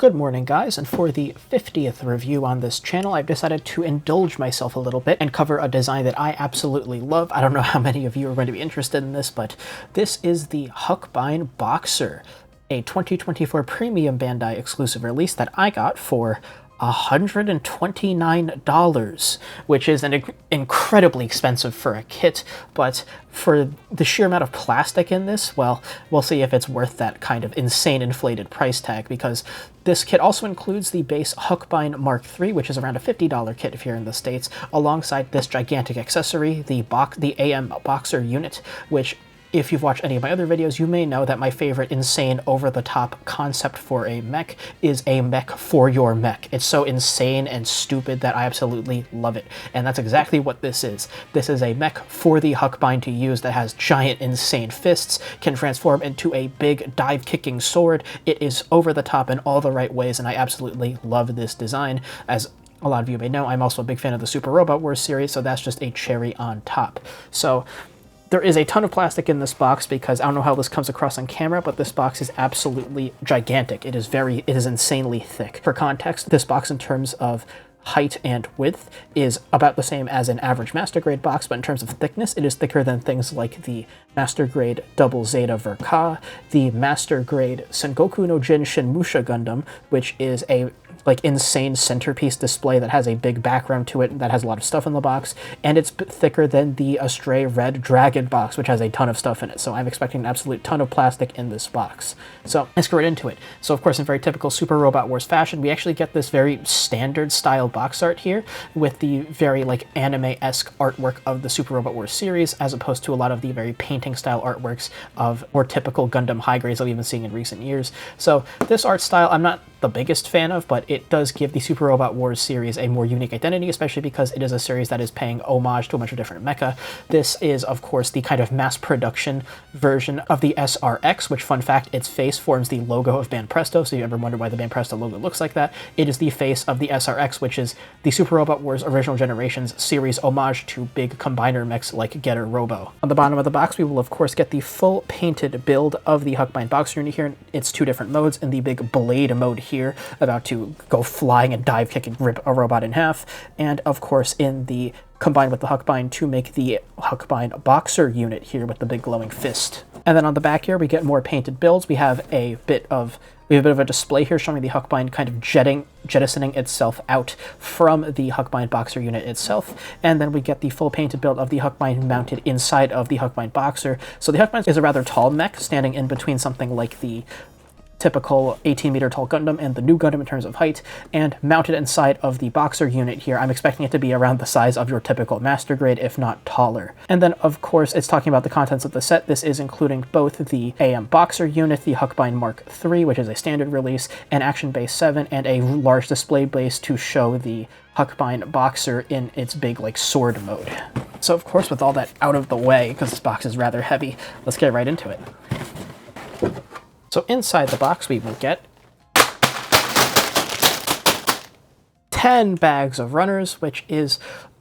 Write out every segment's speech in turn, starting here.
Good morning, guys, and for the 50th review on this channel, I've decided to indulge myself a little bit and cover a design that I absolutely love. I don't know how many of you are going to be interested in this, but this is the Huckbein Boxer, a 2024 premium Bandai exclusive release that I got for $129, which is incredibly expensive for a kit, but for the sheer amount of plastic in this, well, we'll see if it's worth that kind of insane inflated price tag, because this kit also includes the base Huckbein Mk III, which is around a $50 kit if you're in the States, alongside this gigantic accessory, the AM Boxer unit, which, if you've watched any of my other videos, you may know that my favorite insane over-the-top concept for a mech is a mech for your mech. It's so insane and stupid that I absolutely love it. And that's exactly what this is. This is a mech for the Huckbein to use that has giant insane fists, can transform into a big dive-kicking sword. It is over-the-top in all the right ways, and I absolutely love this design. As a lot of you may know, I'm also a big fan of the Super Robot Wars series, so that's just a cherry on top. So there is a ton of plastic in this box because I don't know how this comes across on camera, but this box is absolutely gigantic. It is insanely thick. For context, this box in terms of height and width is about the same as an average Master Grade box, but in terms of thickness, it is thicker than things like the Master Grade Double Zeta Verka, the Master Grade Sengoku no Jin Shinmusha Gundam, which is a insane centerpiece display that has a big background to it that has a lot of stuff in the box, and it's thicker than the Astray Red Dragon box, which has a ton of stuff in it. So I'm expecting an absolute ton of plastic in this box. So let's go right into it. So of course, in very typical Super Robot Wars fashion, we actually get this very standard style box art here with the very anime-esque artwork of the Super Robot Wars series, as opposed to a lot of the very painting style artworks of more typical Gundam high grades that we've been seeing in recent years. So this art style I'm not the biggest fan of, but it does give the Super Robot Wars series a more unique identity, especially because it is a series that is paying homage to a bunch of different mecha. This is, of course, the kind of mass production version of the SRX, which, fun fact, its face forms the logo of Banpresto, so you ever wonder why the Banpresto logo looks like that. It is the face of the SRX, which is the Super Robot Wars Original Generations series homage to big combiner mechs like Getter Robo. On the bottom of the box, we will, of course, get the full painted build of the Huckbein Boxer unit here. It's two different modes. In the big blade mode here, about to go flying and dive kick and rip a robot in half, and of course in the combined with the Huckbein to make the Huckbein Boxer unit here with the big glowing fist. And then on the back here we get more painted builds. We have a bit of a display here showing the Huckbein kind of jettisoning itself out from the Huckbein Boxer unit itself, and then we get the full painted build of the Huckbein mounted inside of the Huckbein Boxer. So the Huckbein is a rather tall mech, standing in between something like the typical 18-meter tall Gundam and the new Gundam in terms of height, and mounted inside of the Boxer unit here, I'm expecting it to be around the size of your typical Master Grade, if not taller. And then, of course, it's talking about the contents of the set. This is including both the AM Boxer unit, the Huckbein Mk III, which is a standard release, an Action Base 7, and a large display base to show the Huckbein Boxer in its big, sword mode. So, of course, with all that out of the way, because this box is rather heavy, let's get right into it. So inside the box we will get 10 bags of runners, which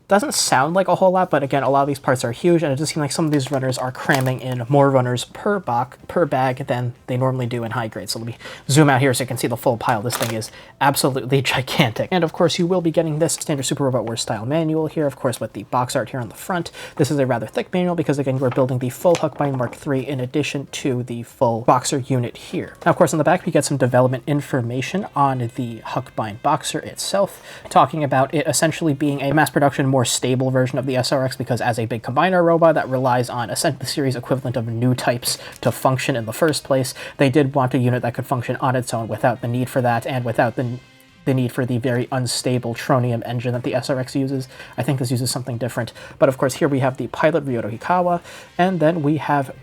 doesn't sound like a whole lot, but again, a lot of these parts are huge, and it does seem like some of these runners are cramming in more runners per bag than they normally do in high grade. So let me zoom out here so you can see the full pile. This thing is absolutely gigantic. And of course, you will be getting this standard Super Robot Wars style manual here, of course, with the box art here on the front. This is a rather thick manual because, again, we're building the full Huckbein Mk III in addition to the full Boxer unit here. Now, of course, on the back, we get some development information on the Huckbein Boxer itself, talking about it essentially being a mass production, more stable version of the SRX, because as a big combiner robot that relies on the series equivalent of new types to function in the first place, they did want a unit that could function on its own without the need for that, and without the need for the very unstable tronium engine that the SRX uses. I think this uses something different. But of course, here we have the pilot Ryoto Hikawa, and then we have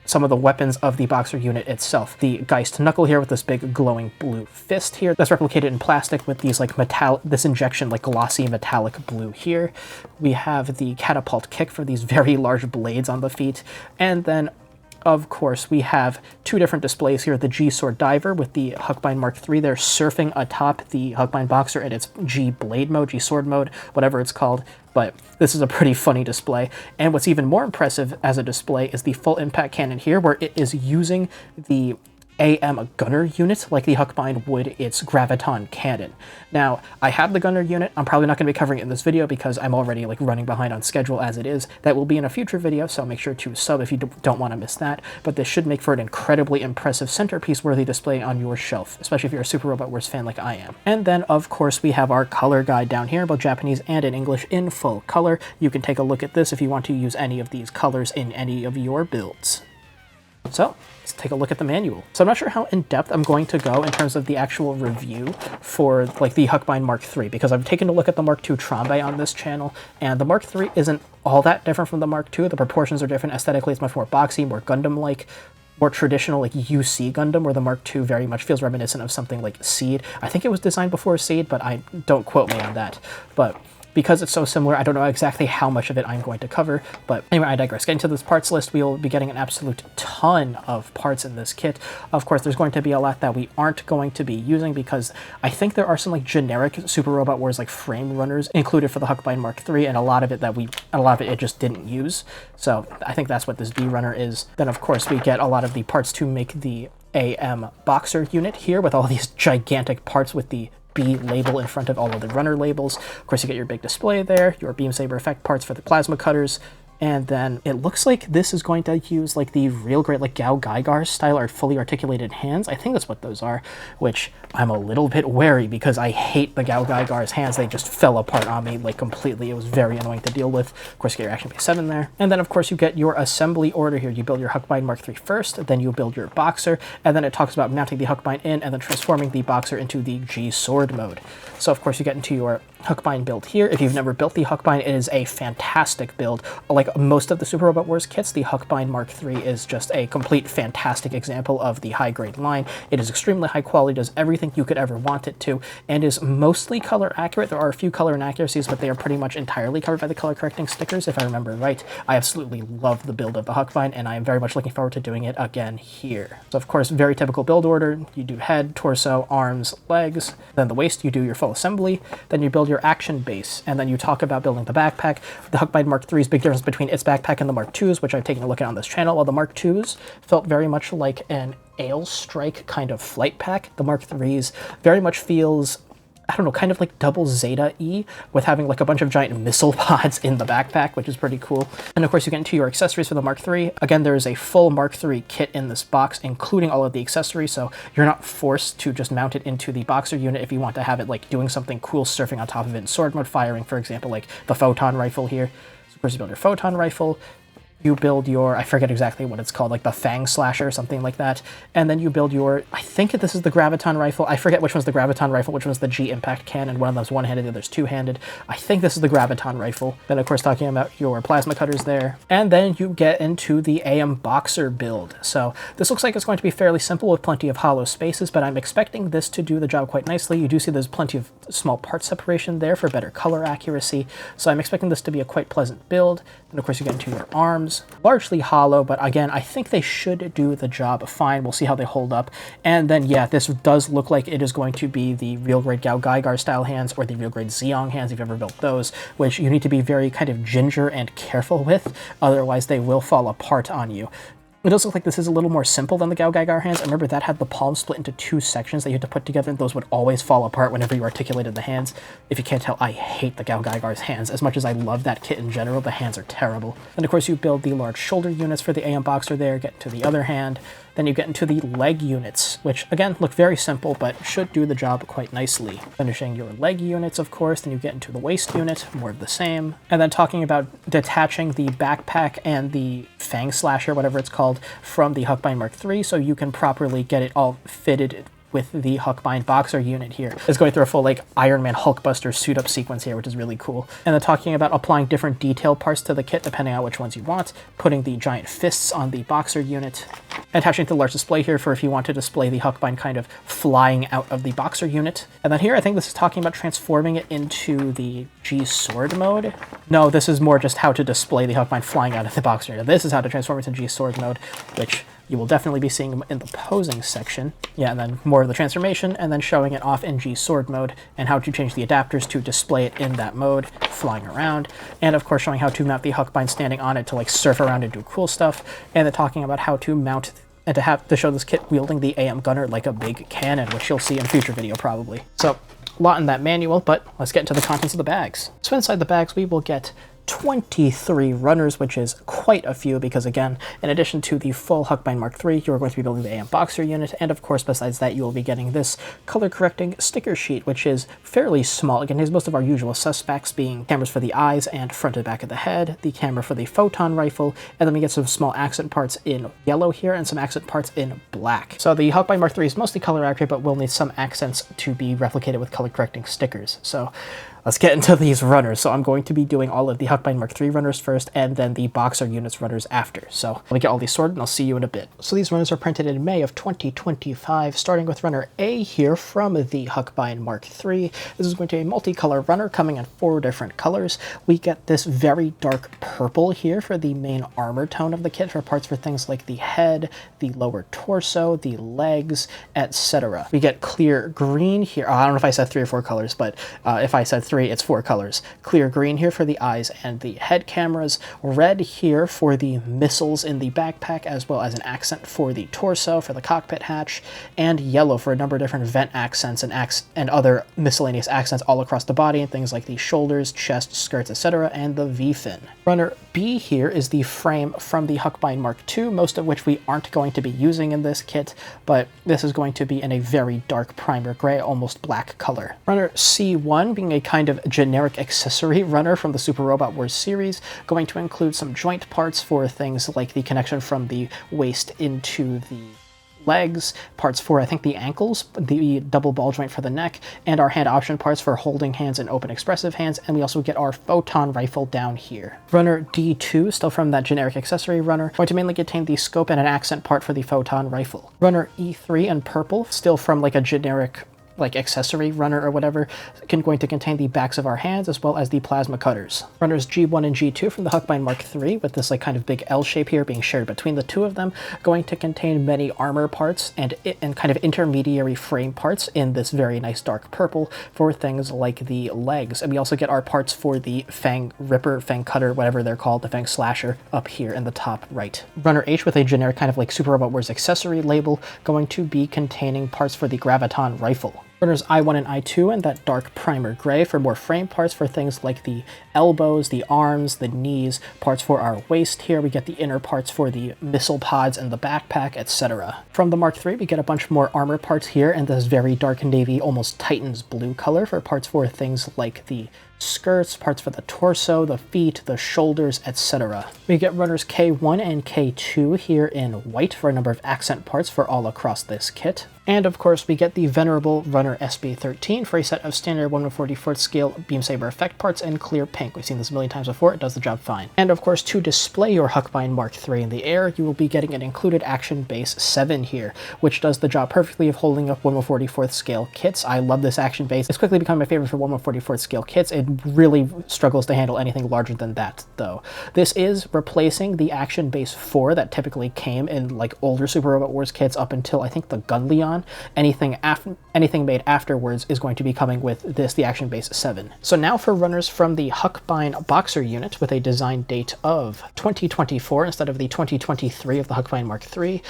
some of the weapons of the Boxer unit itself. The Geist Knuckle here with this big glowing blue fist here that's replicated in plastic with these this injection glossy metallic blue here. We have the Catapult Kick for these very large blades on the feet, and then of course, we have two different displays here. The G-Sword Diver with the Huckbein Mk III there surfing atop the Huckbein Boxer in its G-Blade mode, G-Sword mode, whatever it's called. But this is a pretty funny display. And what's even more impressive as a display is the full impact cannon here, where it is using the AM gunner unit like the Huckbein would its graviton cannon. Now, I have the gunner unit. I'm probably not going to be covering it in this video because I'm already like running behind on schedule as it is. That will be in a future video, so make sure to sub if you don't want to miss that. But this should make for an incredibly impressive centerpiece-worthy display on your shelf, especially if you're a Super Robot Wars fan like I am. And then, of course, we have our color guide down here, both Japanese and in English in full color. You can take a look at this if you want to use any of these colors in any of your builds. So, let's take a look at the manual. So I'm not sure how in-depth I'm going to go in terms of the actual review for like the Huckbein Mark III, because I've taken a look at the Mark II Trombe on this channel, and the Mark III isn't all that different from the Mark II. The proportions are different. Aesthetically, it's much more boxy, more Gundam-like, more traditional like UC Gundam, where the Mark II very much feels reminiscent of something like Seed. I think it was designed before Seed, but I don't quote me on that. But because it's so similar, I don't know exactly how much of it I'm going to cover, but anyway, I digress. Getting to this parts list, we will be getting an absolute ton of parts in this kit. Of course, there's going to be a lot that we aren't going to be using because I think there are some like generic Super Robot Wars like frame runners included for the Huckbein Mark III, and a lot of it it just didn't use. So I think that's what this B runner is. Then of course we get a lot of the parts to make the AM Boxer unit here with all these gigantic parts with the B label in front of all of the runner labels. Of course, you get your big display there, your beam saber effect parts for the plasma cutters, and then it looks like this is going to use like the real great like Gao Gaigar style or fully articulated hands. I think that's what those are, which I'm a little bit wary because I hate the Gao Gaigar's hands. They just fell apart on me like completely. It was very annoying to deal with. Of course, you get your action base 7 there. And then of course you get your assembly order here. You build your Huckbein Mark III first, then you build your Boxer, and then it talks about mounting the Huckbein in and then transforming the Boxer into the G sword mode. So of course you get into your Huckbein build here. If you've never built the Huckbein, it is a fantastic build. Like most of the Super Robot Wars kits, the Huckbein Mark III is just a complete fantastic example of the high-grade line. It is extremely high quality, does everything you could ever want it to, and is mostly color accurate. There are a few color inaccuracies, but they are pretty much entirely covered by the color correcting stickers, if I remember right. I absolutely love the build of the Huckbein, and I am very much looking forward to doing it again here. So of course, very typical build order. You do head, torso, arms, legs, then the waist, you do your full assembly, then you build your action base, and then you talk about building the backpack. The Huckbein Mark III's big difference between its backpack and the Mark II's, which I've taken a look at on this channel. While the Mark II's felt very much like an Ale Strike kind of flight pack, the Mark III's very much feels, I don't know, kind of like double Zeta E with having like a bunch of giant missile pods in the backpack, which is pretty cool. And of course you get into your accessories for the Mark III. Again, there is a full Mark III kit in this box, including all of the accessories, so you're not forced to just mount it into the Boxer unit if you want to have it like doing something cool, surfing on top of it in sword mode, firing, for example, like the photon rifle here. So of course you build your photon rifle. You build your, I forget exactly what it's called, like the Fang Slasher, something like that. And then you build your, I think this is the Graviton Rifle. I forget which one's the Graviton Rifle, which one's the G-Impact Cannon. One of them's one-handed, the other's two-handed. I think this is the Graviton Rifle. Then, of course, talking about your plasma cutters there. And then you get into the AM Boxer build. So this looks like it's going to be fairly simple with plenty of hollow spaces, but I'm expecting this to do the job quite nicely. You do see there's plenty of small part separation there for better color accuracy. So I'm expecting this to be a quite pleasant build. And, of course, you get into your arms. Largely hollow, but again, I think they should do the job fine. We'll see how they hold up. And then, yeah, this does look like it is going to be the real grade Gao Gaigar style hands or the real grade Zeong hands if you've ever built those, which you need to be very kind of ginger and careful with, otherwise they will fall apart on you. It does look like this is a little more simple than the Gao Gaigar hands. I remember that had the palm split into two sections that you had to put together, and those would always fall apart whenever you articulated the hands. If you can't tell, I hate the Gao Gaigar's hands. As much as I love that kit in general, the hands are terrible. And of course you build the large shoulder units for the AM Boxer there, get to the other hand. Then you get into the leg units, which again look very simple, but should do the job quite nicely. Finishing your leg units, of course, then you get into the waist unit, more of the same. And then talking about detaching the backpack and the Fang Slasher, whatever it's called, from the Huckbein Mark III, so you can properly get it all fitted with the Huckbein Boxer unit here. It's going through a full like Iron Man Hulkbuster suit up sequence here, which is really cool. And then talking about applying different detail parts to the kit depending on which ones you want, putting the giant fists on the Boxer unit, attaching to the large display here for if you want to display the Huckbein kind of flying out of the Boxer unit. And then here I think this is talking about transforming it into the G sword mode. No, this is more just how to display the Huckbein flying out of the Boxer unit. This is how to transform it to G sword mode, which you will definitely be seeing in the posing section. Yeah, and then more of the transformation, and then showing it off in G sword mode, and how to change the adapters to display it in that mode, flying around. And of course showing how to mount the Huckbein standing on it to like surf around and do cool stuff. And then talking about how to mount and to show this kit wielding the AM gunner like a big cannon, which you'll see in a future video probably. So, a lot in that manual, but let's get into the contents of the bags. So inside the bags we will get 23 runners, which is quite a few because, again, in addition to the full Huckbein Mk III, you are going to be building the AM Boxer unit, and of course, besides that, you will be getting this color-correcting sticker sheet, which is fairly small. Again, has most of our usual suspects being cameras for the eyes and front and back of the head, the camera for the photon rifle, and then we get some small accent parts in yellow here and some accent parts in black. So the Huckbein Mk III is mostly color accurate, but will need some accents to be replicated with color-correcting stickers. So let's get into these runners. So I'm going to be doing all of the Huckbein Mk III runners first, and then the Boxer units runners after. So let me get all these sorted, and I'll see you in a bit. So these runners are printed in May of 2025, starting with runner A here from the Huckbein Mk III. This is going to be a multicolor runner coming in 4 different colors. We get this very dark purple here for the main armor tone of the kit, for parts for things like the head, the lower torso, the legs, etc. We get clear green here. Oh, I don't know if I said 3 or 4 colors, but if I said 3, it's 4 colors. Clear green here for the eyes and the head cameras, red here for the missiles in the backpack, as well as an accent for the torso, for the cockpit hatch, and yellow for a number of different vent accents and other miscellaneous accents all across the body, and things like the shoulders, chest, skirts, etc., and the V-fin. Runner B here is the frame from the Huckbein Mk II, most of which we aren't going to be using in this kit, but this is going to be in a very dark primer gray, almost black color. Runner C1 being a kind of generic accessory runner from the Super Robot Wars series, going to include some joint parts for things like the connection from the waist into the legs, parts for, I think, the ankles, the double ball joint for the neck, and our hand option parts for holding hands and open expressive hands, and we also get our photon rifle down here. Runner D2, still from that generic accessory runner, going to mainly contain the scope and an accent part for the photon rifle. Runner E3 in purple, still from like a generic accessory runner or whatever, going to contain the backs of our hands as well as the plasma cutters. Runners G1 and G2 from the Huckbein Mk III, with this kind of big L shape here being shared between the two of them, going to contain many armor parts and kind of intermediary frame parts in this very nice dark purple for things like the legs. And we also get our parts for the Fang Ripper, Fang Cutter, whatever they're called, the Fang Slasher, up here in the top right. Runner H with a generic kind of Super Robot Wars accessory label, going to be containing parts for the Graviton rifle. Runners I1 and I2 in that dark primer gray for more frame parts for things like the elbows, the arms, the knees, parts for our waist here. We get the inner parts for the missile pods and the backpack, etc. From the Mk III, we get a bunch more armor parts here in this very dark navy, almost Titan's blue color, for parts for things like the skirts, parts for the torso, the feet, the shoulders, etc. We get runners K1 and K2 here in white for a number of accent parts for all across this kit. And of course, we get the venerable runner SB13 for a set of standard 1/144th scale beam saber effect parts in clear pink. We've seen this a million times before, it does the job fine. And of course, to display your Huckbein Mk III in the air, you will be getting an included action base 7 here, which does the job perfectly of holding up 1/144th scale kits. I love this action base. It's quickly become my favorite for 1/144th scale kits. It really struggles to handle anything larger than that, though. This is replacing the action base 4 that typically came in older Super Robot Wars kits up until, I think, the Gunleon. Anything made afterwards is going to be coming with this, the action base 7. So now for runners from the Huckbein Boxer unit with a design date of 2024 instead of the 2023 of the Huckbein Mk III.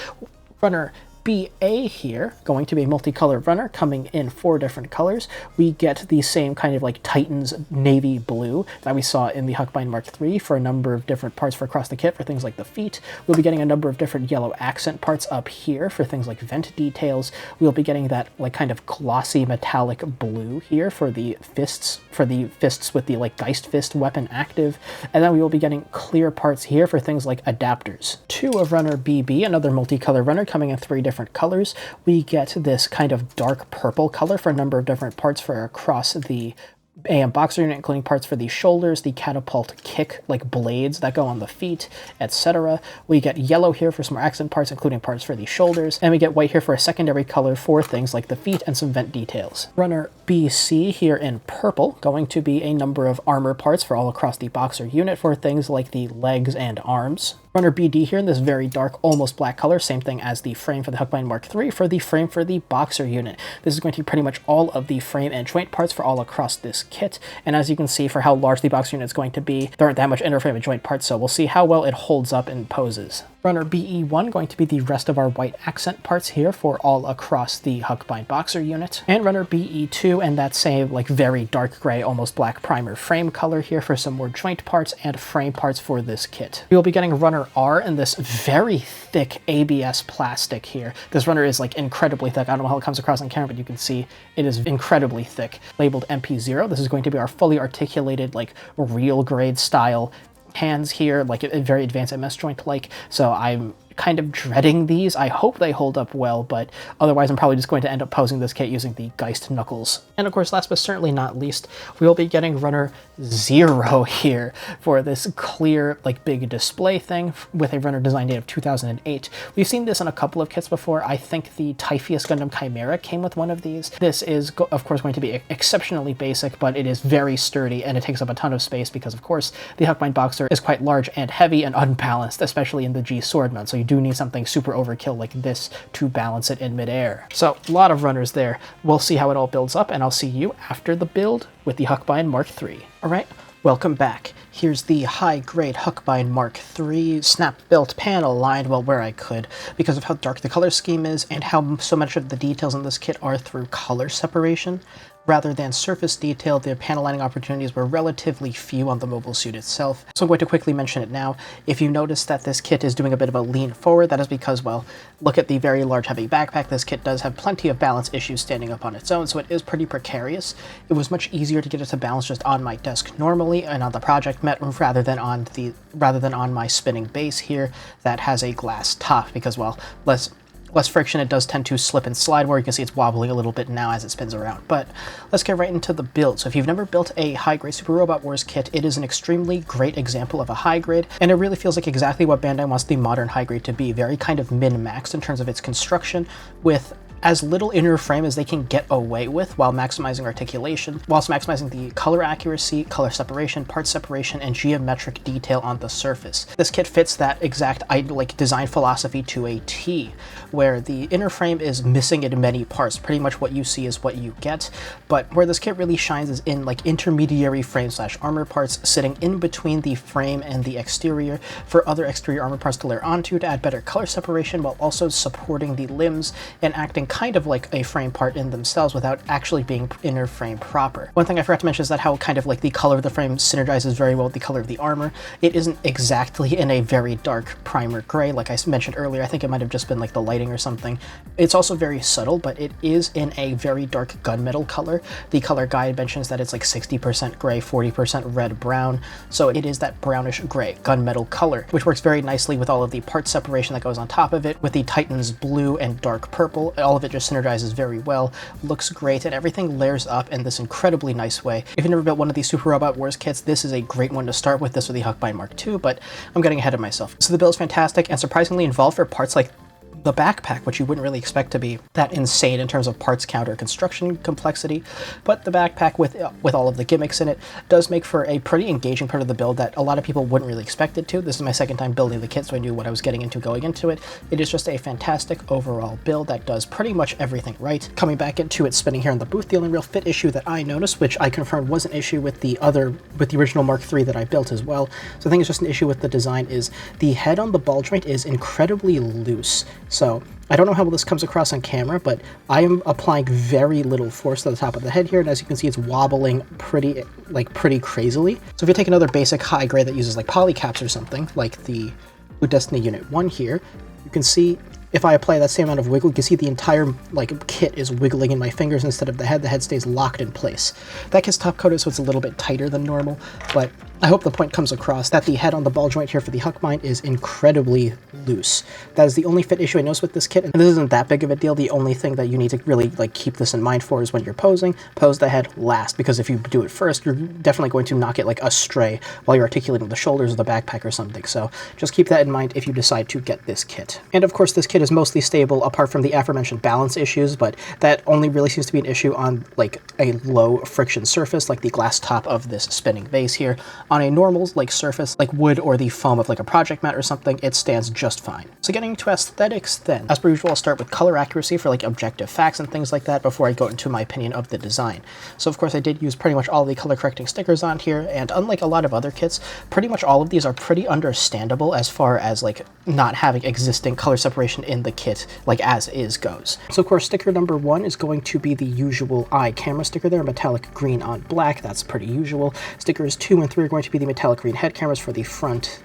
Runner BA here, going to be a multicolored runner coming in 4 different colors. We get the same kind of Titan's navy blue that we saw in the Huckbein Mk III for a number of different parts for across the kit for things like the feet. We'll be getting a number of different yellow accent parts up here for things like vent details. We'll be getting that kind of glossy metallic blue here for the fists, with the Geist Fist weapon active. And then we will be getting clear parts here for things like adapters. 2 of runner BB, another multicolored runner coming in 3 different colors. We get this kind of dark purple color for a number of different parts for across the AM Boxer unit, including parts for the shoulders, the catapult kick, blades that go on the feet, etc. We get yellow here for some more accent parts, including parts for the shoulders, and we get white here for a secondary color for things like the feet and some vent details. Runner BC here in purple, going to be a number of armor parts for all across the Boxer unit for things like the legs and arms. Runner BD here in this very dark, almost black color, same thing as the frame for the Huckbein Mk III for the frame for the Boxer unit. This is going to be pretty much all of the frame and joint parts for all across this kit, and as you can see, for how large the Boxer unit is going to be, there aren't that much inner frame and joint parts, so we'll see how well it holds up in poses. Runner BE1 going to be the rest of our white accent parts here for all across the Huckbein Boxer unit. And runner BE2 and that same like very dark gray, almost black primer frame color here for some more joint parts and frame parts for this kit. We will be getting runner R in this very thick ABS plastic here. This runner is like incredibly thick. I don't know how it comes across on camera, but you can see it is incredibly thick. Labeled MP0. This is going to be our fully articulated, like real grade style hands here, like a very advanced MS joint like, so I'm kind of dreading these. I hope they hold up well, but otherwise I'm probably just going to end up posing this kit using the Geist knuckles. And of course, last but certainly not least, we will be getting runner 0 here for this clear, like big display thing with a runner design date of 2008. We've seen this in a couple of kits before. I think the Typheus Gundam Chimera came with one of these. This is, of course, going to be exceptionally basic, but it is very sturdy and it takes up a ton of space because, of course, the Huckbein Boxer is quite large and heavy and unbalanced, especially in the G sword mount. So you do need something super overkill like this to balance it in midair. So a lot of runners there. We'll see how it all builds up, and I'll see you after the build with the Huckbein Mk III. All right, welcome back. Here's the high-grade Huckbein Mk III snap-built panel lined well where I could because of how dark the color scheme is and how so much of the details in this kit are through color separation. Rather than surface detail, the panel lining opportunities were relatively few on the mobile suit itself. So I'm going to quickly mention it now. If you notice that this kit is doing a bit of a lean forward, that is because, well, look at the very large heavy backpack. This kit does have plenty of balance issues standing up on its own, so it is pretty precarious. It was much easier to get it to balance just on my desk normally and on the project mat rather than on my spinning base here that has a glass top because, well, less friction, it does tend to slip and slide where you can see it's wobbling a little bit now as it spins around. But let's get right into the build. So if you've never built a high-grade Super Robot Wars kit, it is an extremely great example of a high-grade, and it really feels like exactly what Bandai wants the modern high-grade to be. Very kind of min-maxed in terms of its construction, with as little inner frame as they can get away with while maximizing articulation, whilst maximizing the color accuracy, color separation, part separation, and geometric detail on the surface. This kit fits that exact design philosophy to a T, where the inner frame is missing in many parts. Pretty much what you see is what you get, but where this kit really shines is in like intermediary frame / armor parts sitting in between the frame and the exterior for other exterior armor parts to layer onto to add better color separation while also supporting the limbs and acting kind of like a frame part in themselves without actually being inner frame proper. One thing I forgot to mention is that how kind of like the color of the frame synergizes very well with the color of the armor. It isn't exactly in a very dark primer gray like I mentioned earlier. I think it might have just been like the lighting or something. It's also very subtle, but it is in a very dark gunmetal color. The color guide mentions that it's like 60% gray, 40% red brown, so it is that brownish gray gunmetal color, which works very nicely with all of the part separation that goes on top of it, with the Titan's blue and dark purple. All of it just synergizes very well, looks great, and everything layers up in this incredibly nice way. If you've never built one of these Super Robot Wars kits, this is a great one to start with. This with the Huckbein Mk II, but I'm getting ahead of myself. So the build is fantastic and surprisingly involved for parts like the backpack, which you wouldn't really expect to be that insane in terms of parts count or construction complexity, but the backpack with all of the gimmicks in it does make for a pretty engaging part of the build that a lot of people wouldn't really expect it to. This is my second time building the kit, so I knew what I was getting into going into it. It is just a fantastic overall build that does pretty much everything right. Coming back into it, spinning here in the booth, the only real fit issue that I noticed, which I confirmed was an issue with the original Mk III that I built as well, so I think it's just an issue with the design, is the head on the ball joint is incredibly loose. So I don't know how well this comes across on camera, but I am applying very little force to the top of the head here, and as you can see, it's wobbling pretty crazily. So if you take another basic high grade that uses like polycaps or something, like the Blue Destiny Unit 1 here, you can see if I apply that same amount of wiggle, you can see the entire kit is wiggling in my fingers instead of the head stays locked in place. That kit's top coated, so it's a little bit tighter than normal, but I hope the point comes across that the head on the ball joint here for the Huckbein is incredibly loose. That is the only fit issue I noticed with this kit, and this isn't that big of a deal. The only thing that you need to really keep this in mind for is when you're posing, pose the head last, because if you do it first, you're definitely going to knock it astray while you're articulating the shoulders of the backpack or something. So just keep that in mind if you decide to get this kit. And of course, this kit is mostly stable apart from the aforementioned balance issues, but that only really seems to be an issue on a low friction surface like the glass top of this spinning base here. On a normal like surface like wood or the foam of like a project mat or something, it stands just fine. So getting into aesthetics then, as per usual, I'll start with color accuracy for like objective facts and things like that before I go into my opinion of the design. So of course I did use pretty much all the color correcting stickers on here, and unlike a lot of other kits, pretty much all of these are pretty understandable as far as like not having existing color separation in the kit like as is goes. So of course sticker number 1 is going to be the usual eye camera sticker there, metallic green on black. That's pretty usual. Stickers 2 and 3 are going to be the metallic green head cameras for the front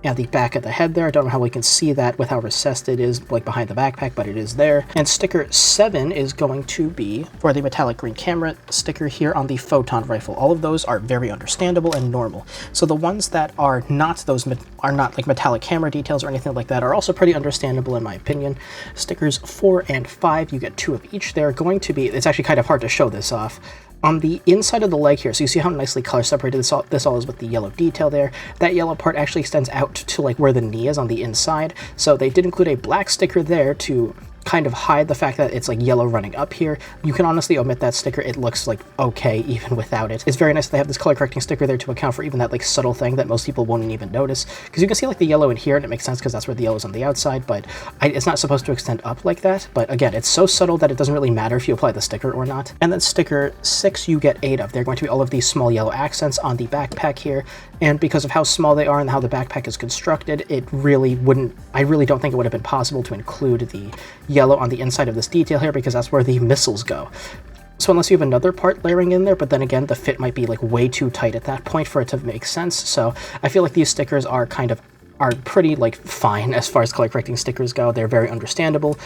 and the back of the head there. I don't know how we can see that with how recessed it is like behind the backpack, but it is there. And sticker 7 is going to be for the metallic green camera sticker here on the photon rifle. All of those are very understandable and normal. So the ones that are not like metallic camera details or anything like that are also pretty understandable in my opinion. Stickers 4 and 5, you get 2 of each. They're going to be, it's actually kind of hard to show this off. On the inside of the leg here, so you see how nicely color separated this all is with the yellow detail there. That yellow part actually extends out to like where the knee is on the inside. So they did include a black sticker there to kind of hide the fact that it's like yellow running up here. You can honestly omit that sticker. It looks like okay even without it. It's very nice that they have this color correcting sticker there to account for even that like subtle thing that most people won't even notice, because you can see like the yellow in here and it makes sense because that's where the yellow is on the outside, but it's not supposed to extend up like that. But again, it's so subtle that it doesn't really matter if you apply the sticker or not. And then sticker 6 you get 8 of. They're going to be all of these small yellow accents on the backpack here, and because of how small they are and how the backpack is constructed, I really don't think it would have been possible to include the yellow on the inside of this detail here, because that's where the missiles go. So unless you have another part layering in there, but then again, the fit might be like way too tight at that point for it to make sense. So I feel like these stickers are pretty like fine as far as color correcting stickers go. They're very understandable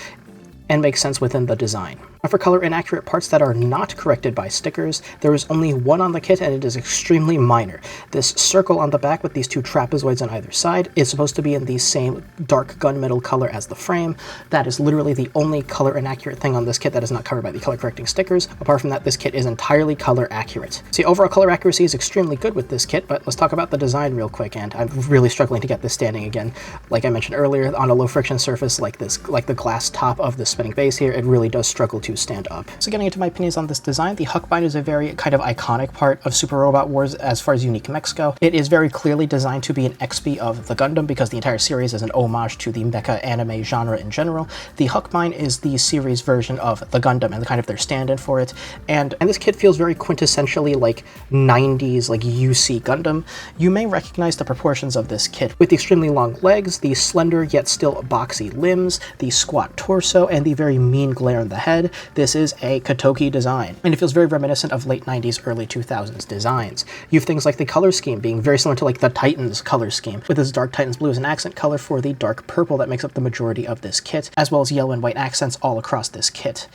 and make sense within the design. Now for color inaccurate parts that are not corrected by stickers, there is only one on the kit, and it is extremely minor. This circle on the back with these 2 trapezoids on either side is supposed to be in the same dark gunmetal color as the frame. That is literally the only color inaccurate thing on this kit that is not covered by the color correcting stickers. Apart from that, this kit is entirely color accurate. See, overall color accuracy is extremely good with this kit, but let's talk about the design real quick, and I'm really struggling to get this standing again. Like I mentioned earlier, on a low friction surface like this, like the glass top of the spinning base here, it really does struggle to stand up. So getting into my opinions on this design, the Huckbein is a very kind of iconic part of Super Robot Wars as far as unique mechs go. It is very clearly designed to be an XP of the Gundam because the entire series is an homage to the mecha anime genre in general. The Huckbein is the series version of the Gundam and kind of their stand-in for it. And this kit feels very quintessentially like 90s like UC Gundam. You may recognize the proportions of this kit with the extremely long legs, the slender yet still boxy limbs, the squat torso, and the very mean glare in the head. This is a Kotoki design, and it feels very reminiscent of late 90s, early 2000s designs. You have things like the color scheme being very similar to like the Titans color scheme, with this dark Titans blue as an accent color for the dark purple that makes up the majority of this kit, as well as yellow and white accents all across this kit.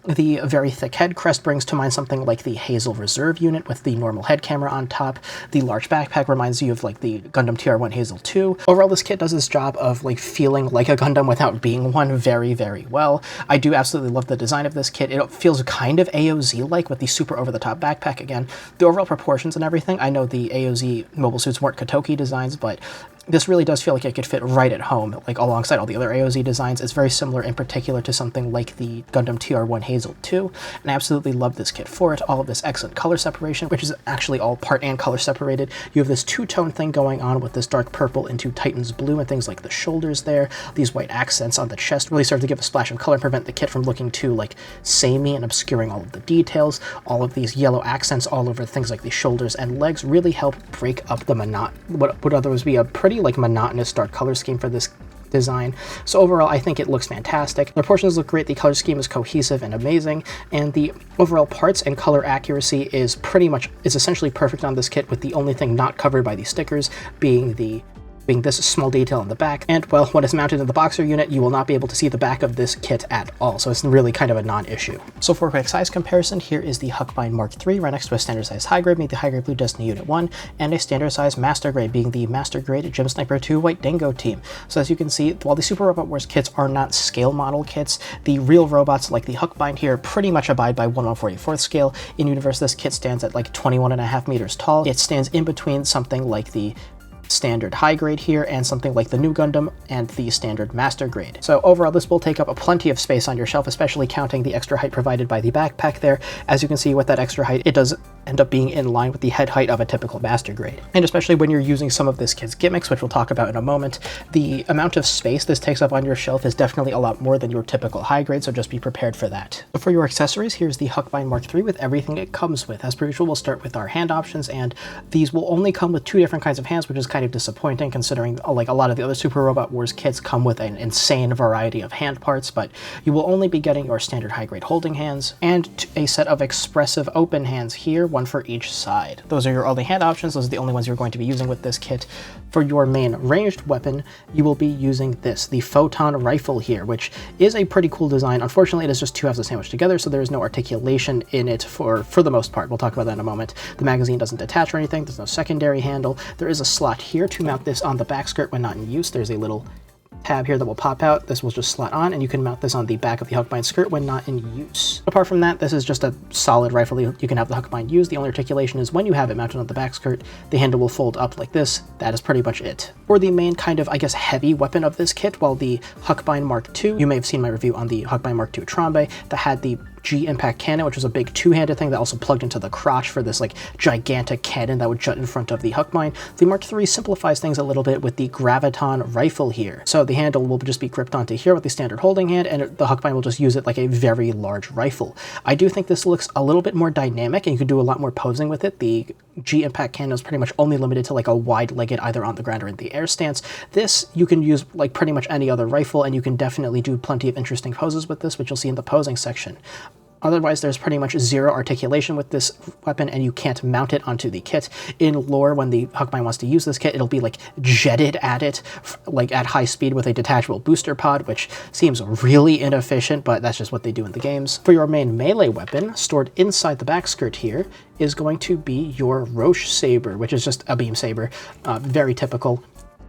The very thick head crest brings to mind something like the Hazel Reserve unit with the normal head camera on top. The large backpack reminds you of like the Gundam TR1 Hazel 2. Overall, this kit does its job of like feeling like a Gundam without being one very, very well. I do absolutely love the design of this kit. It feels kind of AOZ-like with the super over-the-top backpack again. The overall proportions and everything, I know the AOZ mobile suits weren't Kotoki designs, but this really does feel like it could fit right at home, like alongside all the other AOZ designs. It's very similar in particular to something like the Gundam TR1 Hazel 2, and I absolutely love this kit for it. All of this excellent color separation, which is actually all part and color separated. You have this two-tone thing going on with this dark purple into Titan's blue and things like the shoulders there. These white accents on the chest really start to give a splash of color and prevent the kit from looking too like samey and obscuring all of the details. All of these yellow accents all over things like the shoulders and legs really help break up the what would otherwise be a pretty like monotonous dark color scheme for this design. So overall, I think it looks fantastic. The proportions look great, the color scheme is cohesive and amazing, and the overall parts and color accuracy is essentially perfect on this kit, with the only thing not covered by the stickers being this small detail on the back. And well, when it's mounted in the Boxer unit, you will not be able to see the back of this kit at all, so it's really kind of a non-issue. So for a quick size comparison, here is the Huckbein Mk III right next to a standard size high grade being the high grade Blue Destiny Unit 1, and a standard size master grade being the master grade Gem Sniper 2 White Dingo team. So as you can see, while the Super Robot Wars kits are not scale model kits, the real robots like the Huckbein here pretty much abide by 1/144th scale. In universe, this kit stands at like 21.5 meters tall. It stands in between something like the standard high grade here and something like the new Gundam and the standard master grade. So overall, this will take up a plenty of space on your shelf, especially counting the extra height provided by the backpack there. As you can see, with that extra height, it does end up being in line with the head height of a typical master grade. And especially when you're using some of this kit's gimmicks, which we'll talk about in a moment, the amount of space this takes up on your shelf is definitely a lot more than your typical high grade, so just be prepared for that. So for your accessories, here's the Huckbein Mk III with everything it comes with. As per usual, we'll start with our hand options, and these will only come with 2 different kinds of hands, which is kind of disappointing considering like a lot of the other Super Robot Wars kits come with an insane variety of hand parts, but you will only be getting your standard high grade holding hands and a set of expressive open hands here, one for each side. Those are your only hand options. Those are the only ones you're going to be using with this kit. For your main ranged weapon, you will be using this, the photon rifle here, which is a pretty cool design. Unfortunately, it is just 2 halves sandwiched together, so there is no articulation in it for the most part. We'll talk about that in a moment. The magazine doesn't detach or anything. There's no secondary handle. There is a slot here to mount this on the back skirt when not in use. There's a little tab here that will pop out. This will just slot on, and you can mount this on the back of the Huckbein skirt when not in use. Apart from that, this is just a solid rifle you can have the Huckbein use. The only articulation is when you have it mounted on the back skirt, the handle will fold up like this. That is pretty much it. For the main kind of, I guess, heavy weapon of this kit, while the Huckbein Mk II, you may have seen my review on the Huckbein Mk II Trombe that had the G impact cannon, which was a big 2-handed thing that also plugged into the crotch for this like gigantic cannon that would jut in front of the Huckbein. The Mk III simplifies things a little bit with the graviton rifle here. So the handle will just be gripped onto here with the standard holding hand, and the Huckbein will just use it like a very large rifle. I do think this looks a little bit more dynamic, and you can do a lot more posing with it. The G impact cannon is pretty much only limited to like a wide-legged either on the ground or in the air stance. This you can use like pretty much any other rifle, and you can definitely do plenty of interesting poses with this, which you'll see in the posing section. Otherwise, there's pretty much 0 articulation with this weapon, and you can't mount it onto the kit. In lore, when the Huckbein wants to use this kit, it'll be like jetted at it, like at high speed with a detachable booster pod, which seems really inefficient, but that's just what they do in the games. For your main melee weapon, stored inside the back skirt here, is going to be your Roche Saber, which is just a beam saber, very typical.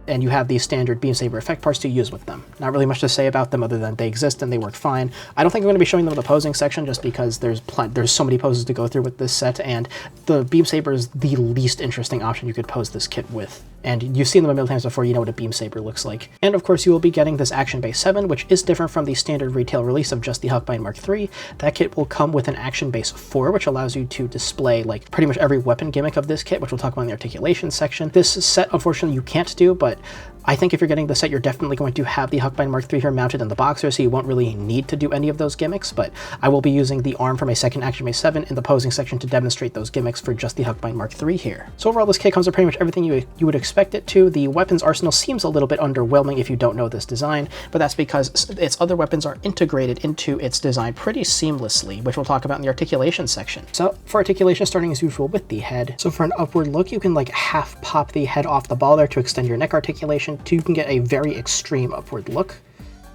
And you have these standard beam saber effect parts to use with them. Not really much to say about them other than they exist and they work fine. I don't think I'm going to be showing them in the posing section just because there's so many poses to go through with this set, and the beam saber is the least interesting option you could pose this kit with. And you've seen them a million times before, you know what a beam saber looks like. And of course you will be getting this Action Base 7, which is different from the standard retail release of just the Huckbein Mk III. That kit will come with an Action Base 4, which allows you to display like pretty much every weapon gimmick of this kit, which we'll talk about in the articulation section. This set, unfortunately, you can't do, but I think if you're getting the set, you're definitely going to have the Huckbein Mk III here mounted in the Boxer, so you won't really need to do any of those gimmicks, but I will be using the arm from a second Action Base 7 in the posing section to demonstrate those gimmicks for just the Huckbein Mk III here. So overall, this kit comes with pretty much everything you would expect it to. The weapons arsenal seems a little bit underwhelming if you don't know this design, but that's because its other weapons are integrated into its design pretty seamlessly, which we'll talk about in the articulation section. So for articulation, starting as usual with the head. So for an upward look, you can like half pop the head off the ball there to extend your neck articulation. You can get a very extreme upward look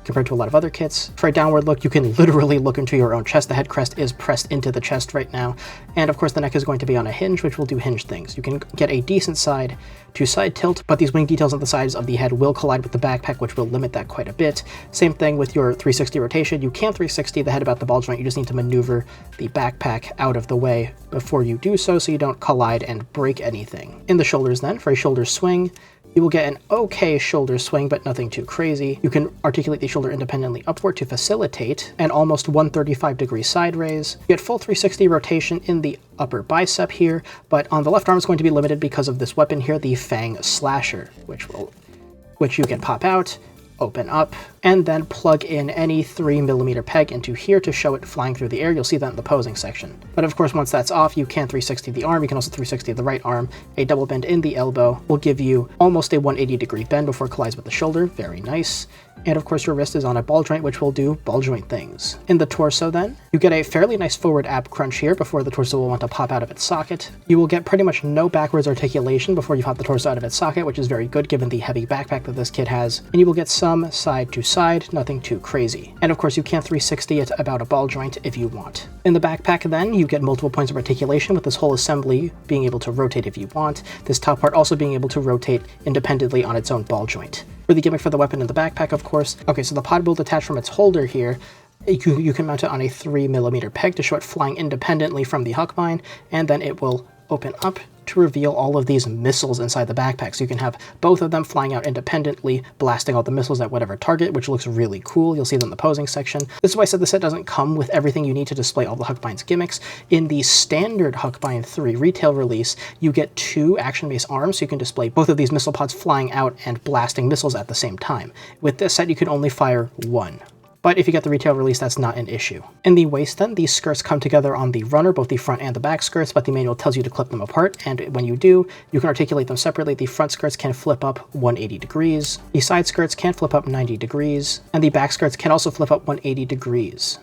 compared to a lot of other kits. For a downward look, you can literally look into your own chest. The head crest is pressed into the chest right now. And of course the neck is going to be on a hinge, which will do hinge things. You can get a decent side to side tilt, but these wing details on the sides of the head will collide with the backpack, which will limit that quite a bit. Same thing with your 360 rotation. You can 360 the head about the ball joint. You just need to maneuver the backpack out of the way before you do so you don't collide and break anything. In the shoulders then, for a shoulder swing, you will get an okay shoulder swing, but nothing too crazy. You can articulate the shoulder independently upward to facilitate an almost 135-degree side raise. You get full 360 rotation in the upper bicep here, but on the left arm is going to be limited because of this weapon here, the Fang Slasher, which you can pop out, open up, and then plug in any 3mm peg into here to show it flying through the air. You'll see that in the posing section. But of course, once that's off, you can 360 the arm. You can also 360 the right arm. A double bend in the elbow will give you almost a 180-degree bend before it collides with the shoulder. Very nice. And of course, your wrist is on a ball joint, which will do ball joint things. In the torso then, you get a fairly nice forward ab crunch here before the torso will want to pop out of its socket. You will get pretty much no backwards articulation before you pop the torso out of its socket, which is very good given the heavy backpack that this kit has. And you will get some side to side, nothing too crazy. And of course, you can 360 it about a ball joint if you want. In the backpack then, you get multiple points of articulation with this whole assembly being able to rotate if you want. This top part also being able to rotate independently on its own ball joint. For the gimmick for the weapon in the backpack, of course. Okay, so the pod will detach from its holder here. You can mount it on a 3mm peg to show it flying independently from the Huckbein, and then it will open up to reveal all of these missiles inside the backpack. So you can have both of them flying out independently, blasting all the missiles at whatever target, which looks really cool. You'll see them in the posing section. This is why I said the set doesn't come with everything you need to display all the Huckbein's gimmicks. In the standard Huckbein 3 retail release, you get 2 action-based arms, so you can display both of these missile pods flying out and blasting missiles at the same time. With this set, you can only fire 1. But if you get the retail release, that's not an issue. In the waist then, these skirts come together on the runner, both the front and the back skirts, but the manual tells you to clip them apart, and when you do, you can articulate them separately. The front skirts can flip up 180 degrees, the side skirts can flip up 90 degrees, and the back skirts can also flip up 180 degrees.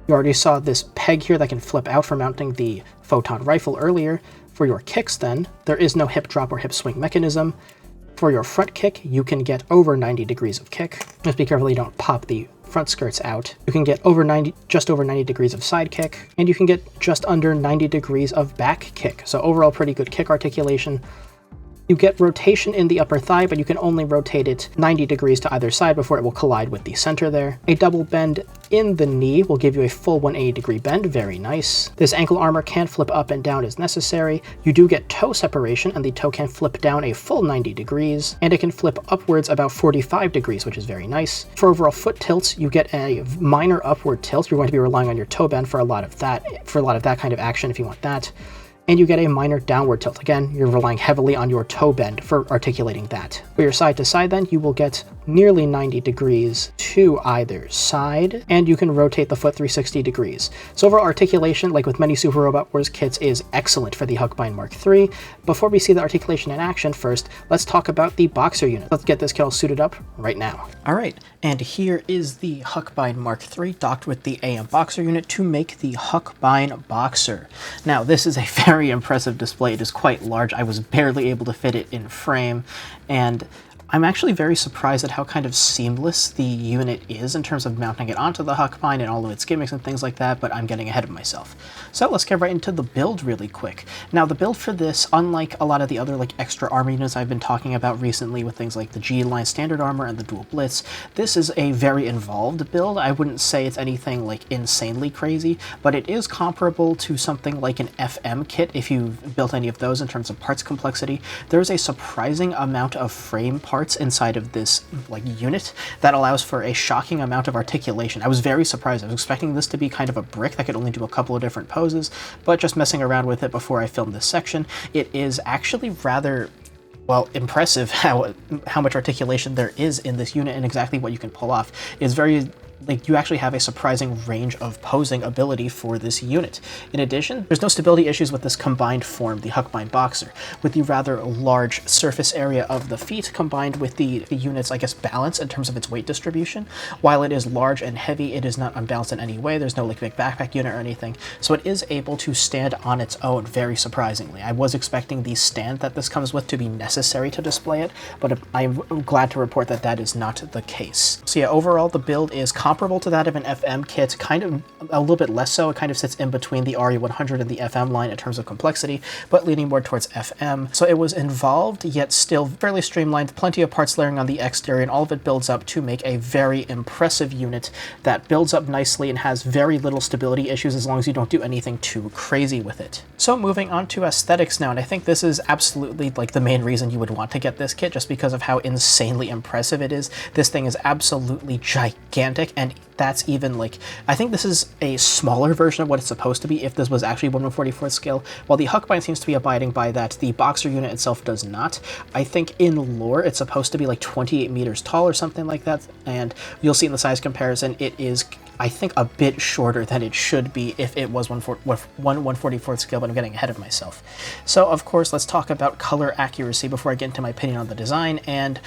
You already saw this peg here that can flip out for mounting the photon rifle earlier. For your kicks then, there is no hip drop or hip swing mechanism. For your front kick, you can get over 90 degrees of kick. Just be careful you don't pop the front skirts out. You can get just over 90 degrees of side kick, and you can get just under 90 degrees of back kick. So overall, pretty good kick articulation. You get rotation in the upper thigh, but you can only rotate it 90 degrees to either side before it will collide with the center there. A double bend in the knee will give you a full 180 degree bend, very nice. This ankle armor can flip up and down as necessary. You do get toe separation, and the toe can flip down a full 90 degrees, and it can flip upwards about 45 degrees, which is very nice. For overall foot tilts, you get a minor upward tilt. You're going to be relying on your toe bend for a lot of that kind of action if you want that. And you get a minor downward tilt. Again, you're relying heavily on your toe bend for articulating that. For your side to side then, you will get nearly 90 degrees to either side, and you can rotate the foot 360 degrees. So overall articulation, like with many Super Robot Wars kits, is excellent for the Huckbein Mk III. Before we see the articulation in action first, let's talk about the Boxer unit. Let's get this kit all suited up right now. Alright, and here is the Huckbein Mk III docked with the AM Boxer unit to make the Huckbein Boxer. Now, this is a very impressive display. It is quite large. I was barely able to fit it in frame, and I'm actually very surprised at how kind of seamless the unit is in terms of mounting it onto the Huckbein and all of its gimmicks and things like that, but I'm getting ahead of myself. So let's get right into the build really quick. Now, the build for this, unlike a lot of the other extra armor units I've been talking about recently with things like the G-Line standard armor and the Dual Blitz, this is a very involved build. I wouldn't say it's anything insanely crazy, but it is comparable to something like an FM kit if you've built any of those in terms of parts complexity. There's a surprising amount of frame parts inside of this unit that allows for a shocking amount of articulation. I was very surprised. I was expecting this to be kind of a brick that could only do a couple of different poses, but just messing around with it before I filmed this section, it is actually rather, well, impressive how much articulation there is in this unit and exactly what you can pull off. It's very you actually have a surprising range of posing ability for this unit. In addition, there's no stability issues with this combined form, the Huckbein Boxer, with the rather large surface area of the feet combined with the unit's, I guess, balance in terms of its weight distribution. While it is large and heavy, it is not unbalanced in any way. There's no big backpack unit or anything, so it is able to stand on its own, very surprisingly. I was expecting the stand that this comes with to be necessary to display it, but I'm glad to report that that is not the case. So yeah, overall the build is comparable to that of an FM kit, kind of a little bit less so. It kind of sits in between the RE100 and the FM line in terms of complexity, but leaning more towards FM. So it was involved, yet still fairly streamlined, plenty of parts layering on the exterior, and all of it builds up to make a very impressive unit that builds up nicely and has very little stability issues as long as you don't do anything too crazy with it. So moving on to aesthetics now, and I think this is absolutely the main reason you would want to get this kit, just because of how insanely impressive it is. This thing is absolutely gigantic, and that's even I think this is a smaller version of what it's supposed to be if this was actually 1/144th scale. While the Huckbein seems to be abiding by that, the Boxer unit itself does not. I think in lore it's supposed to be 28 meters tall or something like that, and you'll see in the size comparison it is, I think, a bit shorter than it should be if it was 1/144th scale, but I'm getting ahead of myself. So of course, let's talk about color accuracy before I get into my opinion on the design, and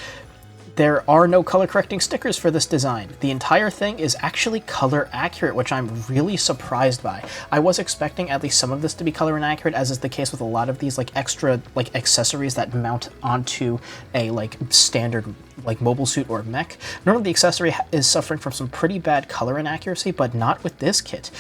there are no color correcting stickers for this design. The entire thing is actually color accurate, which I'm really surprised by. I was expecting at least some of this to be color inaccurate, as is the case with a lot of these extra accessories that mount onto a standard mobile suit or mech. Normally the accessory is suffering from some pretty bad color inaccuracy, but not with this kit.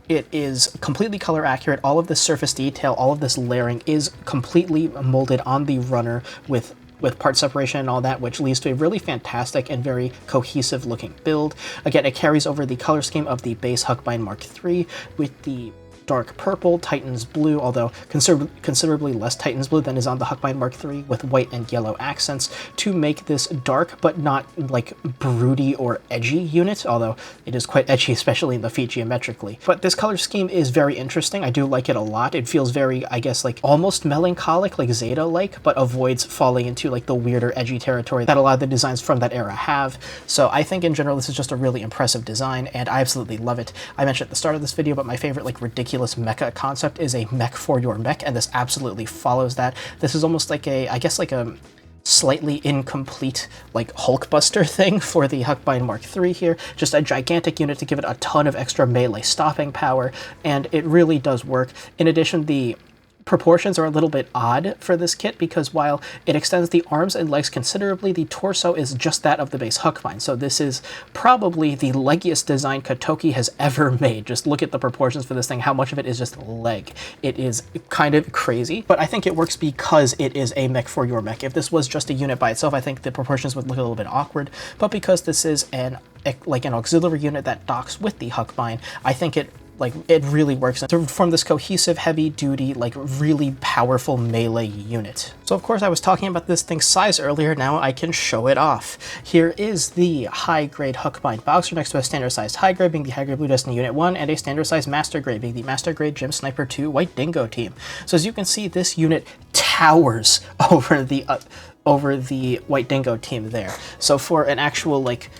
It is completely color accurate. All of this surface detail, all of this layering is completely molded on the runner with part separation and all that, which leads to a really fantastic and very cohesive looking build. Again, it carries over the color scheme of the base Huckbein Mk III with the dark purple, Titan's blue, although considerably less Titan's blue than is on the Huckbein Mk III, with white and yellow accents to make this dark but not like broody or edgy unit, although it is quite edgy, especially in the feet geometrically. But this color scheme is very interesting. I do like it a lot. It feels very, I guess, like almost melancholic, like Zeta-like, but avoids falling into like the weirder edgy territory that a lot of the designs from that era have. So I think in general this is just a really impressive design, and I absolutely love it. I mentioned at the start of this video, but my favorite like ridiculous mecha concept is a mech for your mech, and this absolutely follows that. This is almost like a, I guess, like a slightly incomplete like Hulkbuster thing for the Huckbein Mk III here. Just a gigantic unit to give it a ton of extra melee stopping power, and it really does work. In addition, the proportions are a little bit odd for this kit because while it extends the arms and legs considerably, the torso is just that of the base Huckbein. So this is probably the leggiest design Kotoki has ever made. Just look at the proportions for this thing, how much of it is just leg. It is kind of crazy, but I think it works because it is a mech for your mech. If this was just a unit by itself, I think the proportions would look a little bit awkward, but because this is an auxiliary unit that docks with the Huckbein, I think it really works to form this cohesive, heavy-duty, like really powerful melee unit. So of course I was talking about this thing's size earlier, now I can show it off. Here is the high-grade Huckbein Boxer next to a standard-sized high-grade being the high-grade Blue Destiny Unit 1, and a standard-sized master-grade being the master-grade Gem Sniper 2 White Dingo team. So as you can see, this unit towers over the White Dingo team there. So for an actual, like,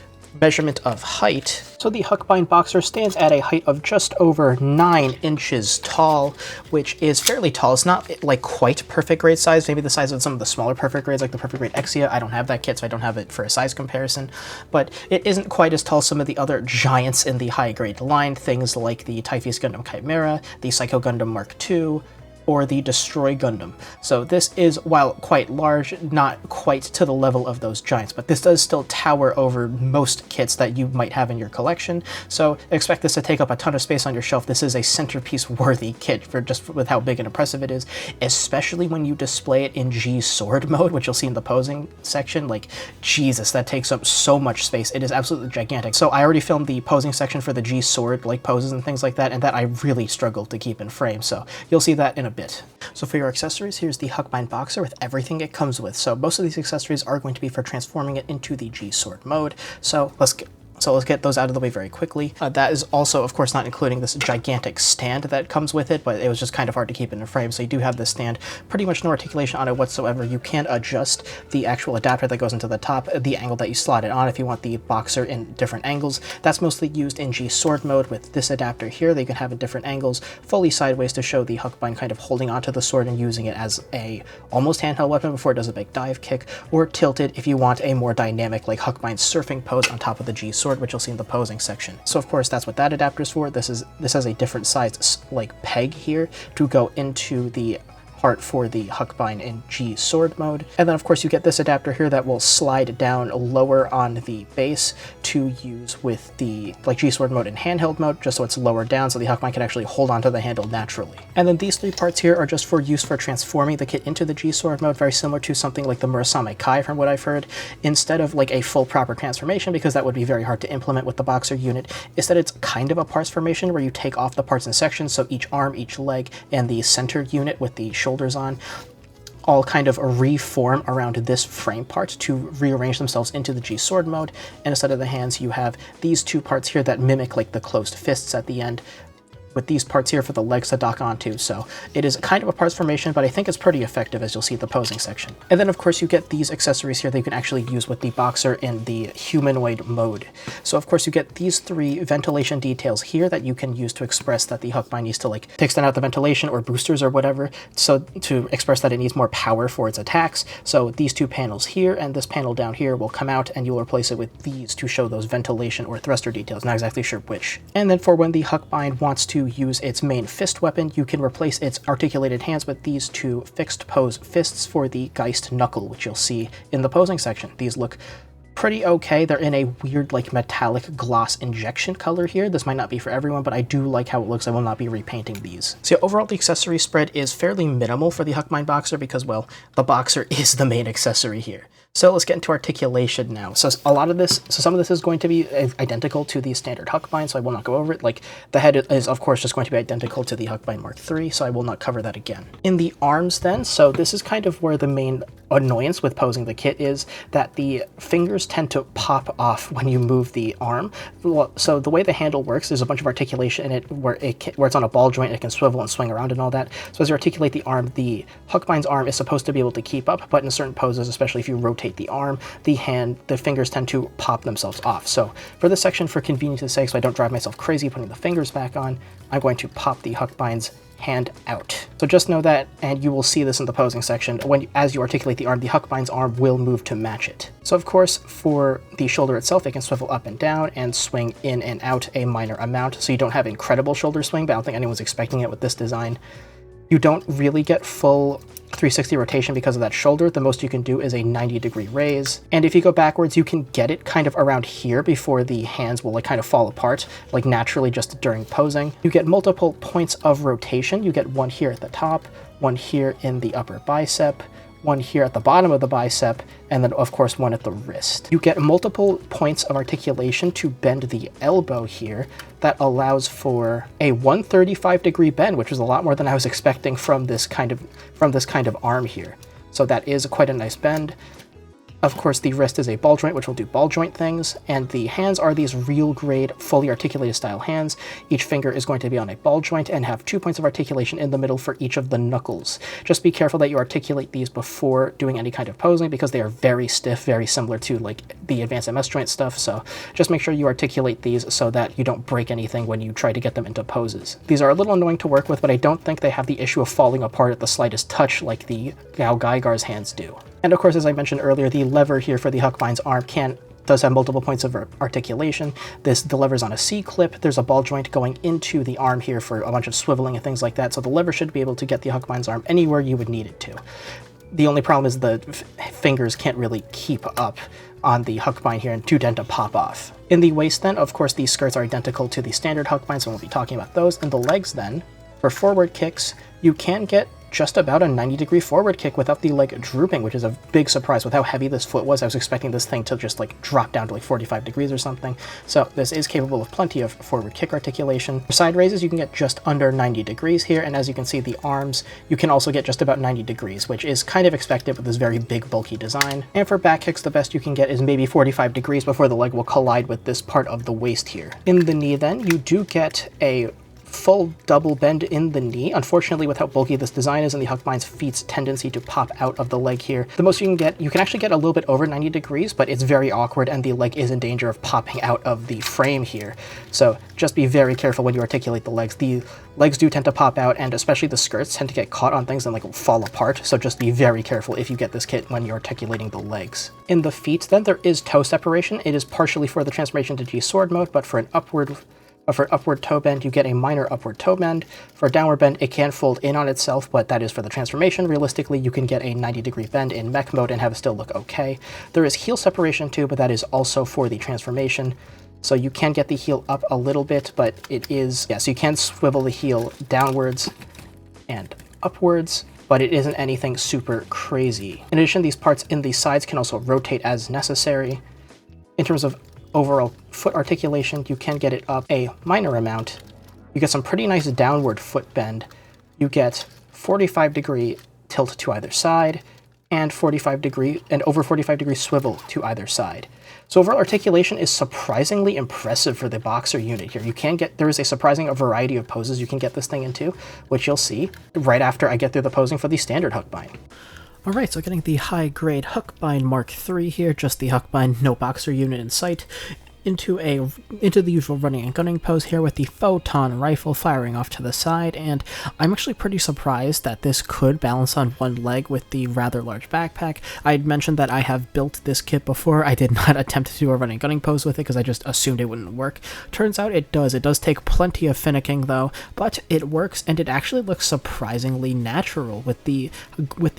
measurement of height, so the Huckbein Boxer stands at a height of just over 9 inches tall, which is fairly tall. It's not like quite perfect grade size, maybe the size of some of the smaller perfect grades like the perfect grade Exia. I don't have that kit, so I don't have it for a size comparison, but it isn't quite as tall as some of the other giants in the high grade line, things like the Typhus Gundam Chimera, the Psycho Gundam Mark II, or the Destroy Gundam. So this is, while quite large, not quite to the level of those giants, but this does still tower over most kits that you might have in your collection, so expect this to take up a ton of space on your shelf. This is a centerpiece worthy kit for just with how big and impressive it is, especially when you display it in G sword mode, which you'll see in the posing section. Like, Jesus, that takes up so much space. It is absolutely gigantic. So I already filmed the posing section for the G sword like poses and things like that, and that I really struggled to keep in frame, so you'll see that in a bit. So for your accessories, here's the Huckbein Boxer with everything it comes with. So most of these accessories are going to be for transforming it into the G-Sword mode. So let's get those out of the way very quickly. That is also, of course, not including this gigantic stand that comes with it, but it was just kind of hard to keep in a frame. So you do have this stand, pretty much no articulation on it whatsoever. You can adjust the actual adapter that goes into the top, the angle that you slot it on if you want the Boxer in different angles. That's mostly used in G sword mode with this adapter here that you can have at different angles, fully sideways to show the Huckbein kind of holding onto the sword and using it as a almost handheld weapon before it does a big dive kick, or tilted if you want a more dynamic like Huckbein surfing pose on top of the G sword, which you'll see in the posing section. So of course that's what that adapter is for. This has a different size like peg here to go into the part for the Huckbein in G sword mode. And then of course you get this adapter here that will slide down lower on the base to use with the like G sword mode and handheld mode, just so it's lower down so the Huckbein can actually hold onto the handle naturally. And then these three parts here are just for use for transforming the kit into the G sword mode, very similar to something like the Murasame Kai from what I've heard. Instead of like a full proper transformation, because that would be very hard to implement with the Boxer unit, instead it's kind of a parts formation where you take off the parts in sections, so each arm, each leg, and the center unit with the shoulders on all kind of reform around this frame part to rearrange themselves into the G sword mode. And instead of the hands, you have these two parts here that mimic like the closed fists at the end, with these parts here for the legs to dock onto. So it is kind of a parts formation, but I think it's pretty effective, as you'll see in the posing section. And then of course you get these accessories here that you can actually use with the Boxer in the humanoid mode. So of course you get these three ventilation details here that you can use to express that the Huckbein needs to like extend out the ventilation or boosters or whatever, so to express that it needs more power for its attacks. So these two panels here and this panel down here will come out, and you'll replace it with these to show those ventilation or thruster details, not exactly sure which. And then for when the Huckbein wants to use its main fist weapon, you can replace its articulated hands with these two fixed pose fists for the Geist Knuckle, which you'll see in the posing section. These look pretty okay. They're in a weird like metallic gloss injection color here. This might not be for everyone, but I do like how it looks. I will not be repainting these. So yeah, overall the accessory spread is fairly minimal for the Huckbein Boxer because, well, the Boxer is the main accessory here. So let's get into articulation now. So some of this is going to be identical to the standard Huckbein, so I will not go over it. Like, the head is of course just going to be identical to the Huckbein Mk III, so I will not cover that again. In the arms then, so this is kind of where the main annoyance with posing the kit is that the fingers tend to pop off when you move the arm. So the way the handle works, there's a bunch of articulation in it where it's on a ball joint, it can swivel and swing around and all that. So as you articulate the arm, the Huckbein's arm is supposed to be able to keep up, but in certain poses, especially if you rotate the arm, the fingers tend to pop themselves off. So for this section, for convenience's sake, so I don't drive myself crazy putting the fingers back on, I'm going to pop the Huckbein's hand out. So just know that, and you will see this in the posing section, as you articulate the arm, the Huckbein's arm will move to match it. So of course, for the shoulder itself, it can swivel up and down and swing in and out a minor amount, so you don't have incredible shoulder swing, but I don't think anyone's expecting it with this design. You don't really get full 360 rotation because of that shoulder. The most you can do is a 90-degree raise. And if you go backwards, you can get it kind of around here before the hands will like kind of fall apart, like naturally just during posing. You get multiple points of rotation. You get one here at the top, one here in the upper bicep, one here at the bottom of the bicep, and then of course one at the wrist. You get multiple points of articulation to bend the elbow here. That allows for a 135-degree bend, which is a lot more than I was expecting from this kind of arm here. So that is quite a nice bend. Of course, the wrist is a ball joint, which will do ball joint things, and the hands are these real grade, fully articulated style hands. Each finger is going to be on a ball joint and have 2 points of articulation in the middle for each of the knuckles. Just be careful that you articulate these before doing any kind of posing, because they are very stiff, very similar to like the advanced MS joint stuff, so just make sure you articulate these so that you don't break anything when you try to get them into poses. These are a little annoying to work with, but I don't think they have the issue of falling apart at the slightest touch like the Gao Geiger's hands do. And of course, as I mentioned earlier, the lever here for the Huckbein's arm does have multiple points of articulation. The lever's on a C-clip. There's a ball joint going into the arm here for a bunch of swiveling and things like that, so the lever should be able to get the Huckbein's arm anywhere you would need it to. The only problem is the fingers can't really keep up on the Huckbein here and tend to pop off. In the waist then, of course, these skirts are identical to the standard Huckbein, so we'll be talking about those. In the legs then, for forward kicks, you can get just about a 90-degree forward kick without the leg drooping, which is a big surprise with how heavy this foot was. I was expecting this thing to just like drop down to like 45 degrees or something. So this is capable of plenty of forward kick articulation. For side raises, you can get just under 90 degrees here, and as you can see, the arms, you can also get just about 90 degrees, which is kind of expected with this very big, bulky design. And for back kicks, the best you can get is maybe 45 degrees before the leg will collide with this part of the waist here. In the knee then, you do get a full double bend in the knee. Unfortunately, with how bulky this design is and the Huckbein's feet's tendency to pop out of the leg here, the most you can actually get a little bit over 90 degrees, but it's very awkward and the leg is in danger of popping out of the frame here. So just be very careful when you articulate the legs. The legs do tend to pop out, and especially the skirts tend to get caught on things and like fall apart. So just be very careful if you get this kit when you're articulating the legs. In the feet then, there is toe separation. It is partially for the transformation to G sword mode, but for an upward toe bend, you get a minor upward toe bend. For a downward bend, it can fold in on itself, but that is for the transformation. Realistically, you can get a 90-degree bend in mech mode and have it still look okay. There is heel separation too, but that is also for the transformation. So you can get the heel up a little bit, but it is, so you can swivel the heel downwards and upwards, but it isn't anything super crazy. In addition, these parts in the sides can also rotate as necessary. In terms of overall foot articulation, you can get it up a minor amount. You get some pretty nice downward foot bend. You get 45-degree tilt to either side, and over 45-degree swivel to either side. So overall articulation is surprisingly impressive for the Boxer unit here. There is a surprising variety of poses you can get this thing into, which you'll see right after I get through the posing for the standard Huckbein. Alright, so getting the high-grade Huckbein Mk III here, just the Huckbein, no Boxer unit in sight, into the usual running and gunning pose here with the photon rifle firing off to the side, and I'm actually pretty surprised that this could balance on one leg with the rather large backpack. I had mentioned that I have built this kit before. I did not attempt to do a running gunning pose with it because I just assumed it wouldn't work. Turns out it does. It does take plenty of finicking though, but it works, and it actually looks surprisingly natural with the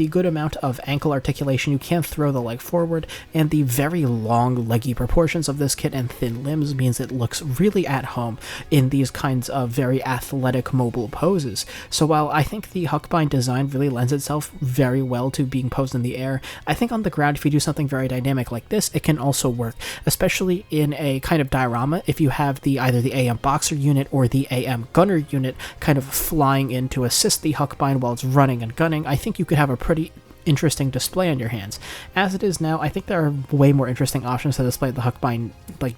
good amount of ankle articulation. You can throw the leg forward, and the very long leggy proportions of this kit and thin limbs means it looks really at home in these kinds of very athletic mobile poses. So while I think the Huckbein design really lends itself very well to being posed in the air, I think on the ground, if you do something very dynamic like this, it can also work, especially in a kind of diorama. If you have either the AM Boxer unit or the AM Gunner unit kind of flying in to assist the Huckbein while it's running and gunning, I think you could have a pretty interesting display on your hands. As it is now, I think there are way more interesting options to display the Huckbein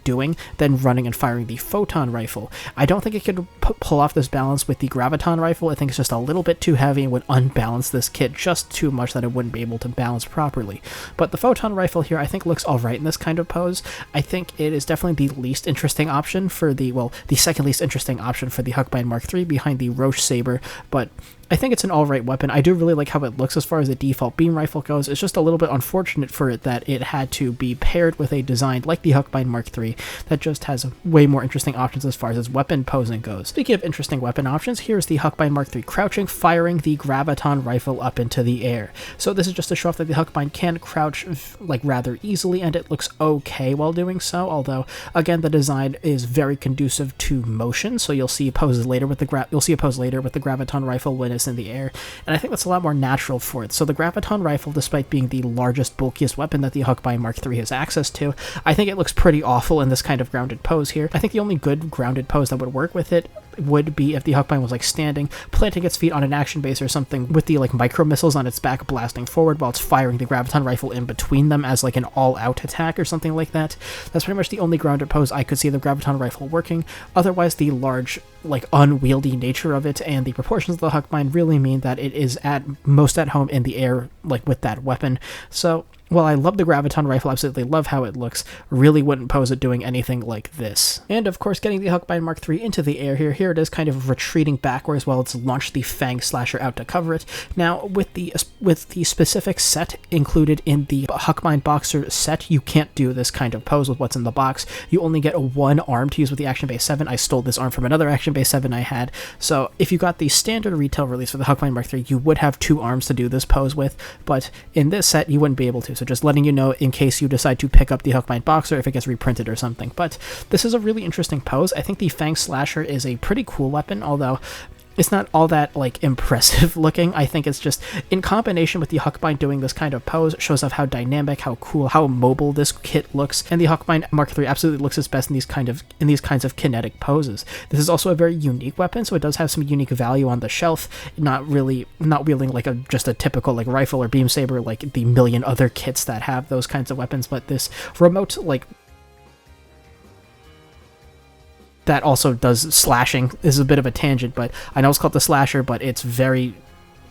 doing than running and firing the photon rifle. I don't think it could pull off this balance with the graviton rifle. I think it's just a little bit too heavy and would unbalance this kit just too much that it wouldn't be able to balance properly. But the photon rifle here I think looks alright in this kind of pose. I think it is definitely the least interesting option for the second least interesting option for the Huckbein Mk III behind the Roche Saber, but I think it's an alright weapon. I do really like how it looks as far as the default beam rifle goes. It's just a little bit unfortunate for it that it had to be paired with a design like the Huckbein Mk III that just has way more interesting options as far as its weapon posing goes. Speaking of interesting weapon options, here's the Huckbein Mk III crouching, firing the graviton rifle up into the air. So this is just to show off that the Huckbein can crouch rather easily, and it looks okay while doing so, although again the design is very conducive to motion, so you'll see poses later with the graviton rifle when in the air, and I think that's a lot more natural for it. So the graviton rifle, despite being the largest, bulkiest weapon that the Huckbein Mk III has access to, I think it looks pretty awful in this kind of grounded pose here. I think the only good grounded pose that would work with it would be if the Huckbein was standing, planting its feet on an action base or something with the micro missiles on its back blasting forward while it's firing the graviton rifle in between them as an all-out attack or something like that. That's pretty much the only grounded pose I could see the graviton rifle working. Otherwise, the large unwieldy nature of it and the proportions of the Huckbein really mean that it is most at home in the air with that weapon. So while I love the graviton rifle, absolutely love how it looks, really wouldn't pose it doing anything like this. And of course, getting the Huckbein Mk III into the air here it is kind of retreating backwards while it's launched the Fang Slasher out to cover it. Now, with the specific set included in the Huckbein Boxer set, you can't do this kind of pose with what's in the box. You only get one arm to use with the Action Base 7. I stole this arm from another Action Base 7 I had. So if you got the standard retail release for the Huckbein Mk III, you would have two arms to do this pose with, but in this set, you wouldn't be able to. So just letting you know in case you decide to pick up the Huckbein Boxer if it gets reprinted or something. But this is a really interesting pose. I think the Fang Slasher is a pretty cool weapon, although it's not all that impressive looking. I think it's just in combination with the Huckbein doing this kind of pose shows off how dynamic, how cool, how mobile this kit looks, and the Huckbein Mk III absolutely looks its best in these kinds of kinetic poses. This is also a very unique weapon, so it does have some unique value on the shelf. Not wielding just a typical rifle or beam saber like the million other kits that have those kinds of weapons, but this remote that also does slashing. This is a bit of a tangent, but I know it's called the Slasher, but it's very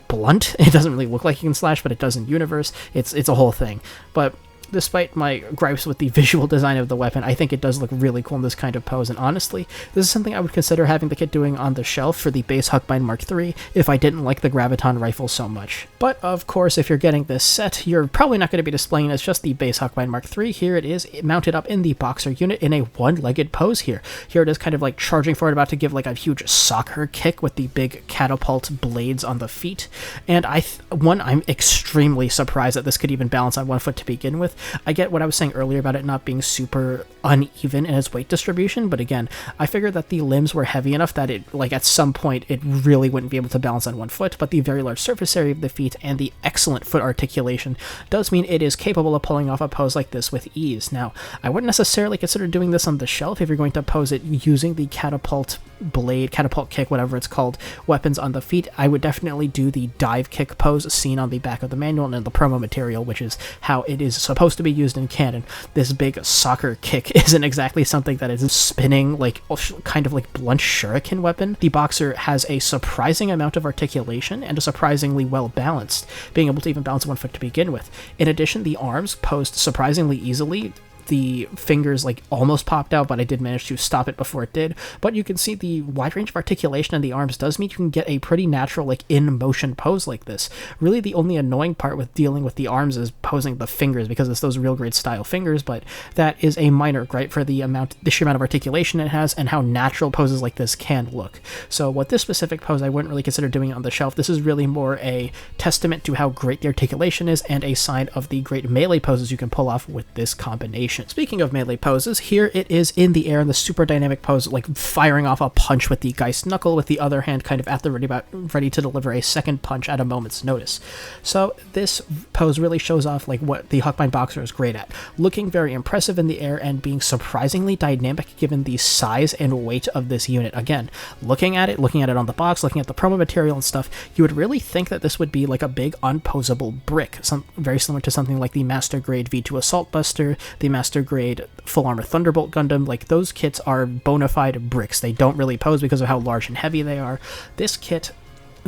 blunt. It doesn't really look like you can slash, but it does in universe. It's a whole thing. But despite my gripes with the visual design of the weapon, I think it does look really cool in this kind of pose, and honestly, this is something I would consider having the kit doing on the shelf for the base Huckbein Mk III if I didn't like the graviton rifle so much. But of course, if you're getting this set, you're probably not going to be displaying it as just the base Huckbein Mk III. Here it is mounted up in the Boxer unit in a one-legged pose here. Here it is kind of charging forward, about to give a huge soccer kick with the big catapult blades on the feet. And I'm extremely surprised that this could even balance on one foot to begin with. I get what I was saying earlier about it not being super uneven in its weight distribution, but again, I figured that the limbs were heavy enough that it, at some point, it really wouldn't be able to balance on one foot, but the very large surface area of the feet and the excellent foot articulation does mean it is capable of pulling off a pose like this with ease. Now, I wouldn't necessarily consider doing this on the shelf if you're going to pose it using the catapult blade, catapult kick, whatever it's called, weapons on the feet. I would definitely do the dive kick pose seen on the back of the manual and in the promo material, which is how it is supposed to be used in canon. This big soccer kick isn't exactly something that is spinning kind of blunt shuriken weapon. The Boxer has a surprising amount of articulation and a surprisingly well balanced, being able to even balance one foot to begin with. In addition, the arms posed surprisingly easily. The fingers almost popped out, but I did manage to stop it before it did. But you can see the wide range of articulation in the arms does mean you can get a pretty natural in motion pose like this. Really, the only annoying part with dealing with the arms is posing the fingers, because it's those real great style fingers, but that is a minor gripe for the sheer amount of articulation it has and how natural poses like this can look. So what this specific pose, I wouldn't really consider doing it on the shelf. This is really more a testament to how great the articulation is and a sign of the great melee poses you can pull off with this combination. articulation. Speaking of melee poses, here it is in the air in the super dynamic pose, like firing off a punch with the Geist Knuckle, with the other hand kind of at the ready to deliver a second punch at a moment's notice. So this pose really shows off like what the Huckbein Boxer is great at, looking very impressive in the air and being surprisingly dynamic given the size and weight of this unit. Again, looking at it on the box, looking at the promo material and stuff, you would really think that this would be like a big unposable brick, very similar to something like the Master Grade V2 Assault Buster, the Master Grade Full Armor Thunderbolt Gundam. Like, those kits are bona fide bricks. They don't really pose because of how large and heavy they are. This kit,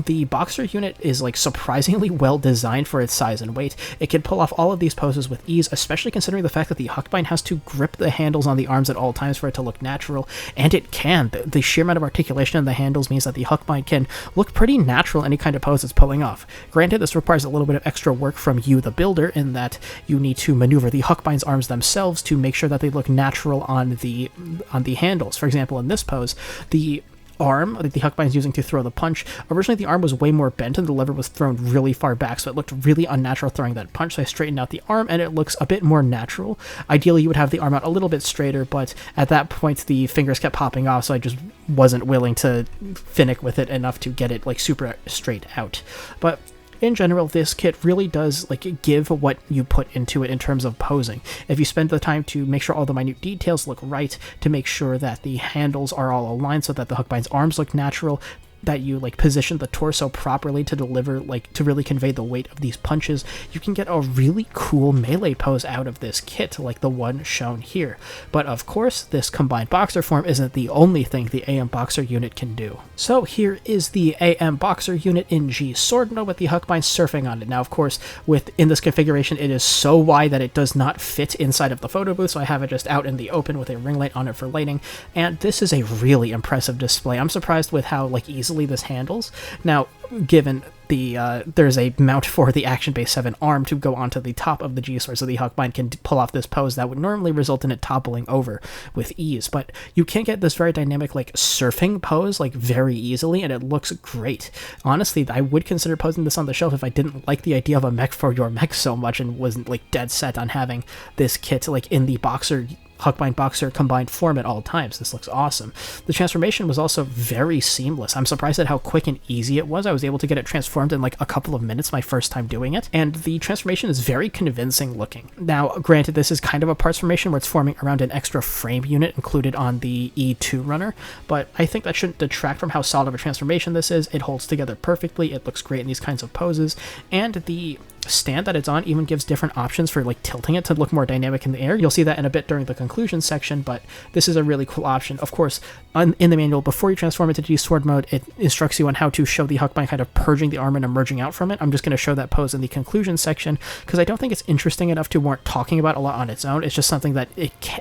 the Boxer unit, is like surprisingly well designed for its size and weight. It can pull off all of these poses with ease, especially considering the fact that the Huckbein has to grip the handles on the arms at all times for it to look natural, and it can. The sheer amount of articulation in the handles means that the Huckbein can look pretty natural in any kind of pose it's pulling off. Granted, this requires a little bit of extra work from you, the builder, in that you need to maneuver the Huckbein's arms themselves to make sure that they look natural on the handles. For example, in this pose, the arm that the Huckbein is using to throw the punch, originally the arm was way more bent and the lever was thrown really far back, so it looked really unnatural throwing that punch. So I straightened out the arm and it looks a bit more natural. Ideally you would have the arm out a little bit straighter, but at that point the fingers kept popping off, so I just wasn't willing to finick with it enough to get it like super straight out. But in general, this kit really does like give what you put into it in terms of posing. If you spend the time to make sure all the minute details look right, to make sure that the handles are all aligned so that the Huckbein's arms look natural, that you like position the torso properly to deliver, like to really convey the weight of these punches, you can get a really cool melee pose out of this kit like the one shown here. But of course, this combined boxer form isn't the only thing the AM Boxer unit can do. So here is the AM Boxer unit in G sword mode with the Huckbein surfing on it. Now of course, in this configuration it is so wide that it does not fit inside of the photo booth, so I have it just out in the open with a ring light on it for lighting, and this is a really impressive display. I'm surprised with how like easily this handles. Now, given there's a mount for the Action Base 7 arm to go onto the top of the G-Sword, so the Huckbein can pull off this pose that would normally result in it toppling over with ease. But you can get this very dynamic, like, surfing pose, like, very easily, and it looks great. Honestly, I would consider posing this on the shelf if I didn't like the idea of a mech for your mech so much and wasn't, like, dead set on having this kit, like, in the Huckbein Boxer combined form at all times. This looks awesome. The transformation was also very seamless. I'm surprised at how quick and easy it was. I was able to get it transformed in like a couple of minutes my first time doing it, and the transformation is very convincing looking. Now, granted, this is kind of a parts formation where it's forming around an extra frame unit included on the E2 runner, but I think that shouldn't detract from how solid of a transformation this is. It holds together perfectly, it looks great in these kinds of poses, and the stand that it's on even gives different options for like tilting it to look more dynamic in the air. You'll see that in a bit during the conclusion section, but this is a really cool option. Of course, in the manual, before you transform into G-Sword mode, it instructs you on how to show the Huckbein kind of purging the arm and emerging out from it. I'm just going to show that pose in the conclusion section because I don't think it's interesting enough to warrant talking about a lot on its own. It's just something that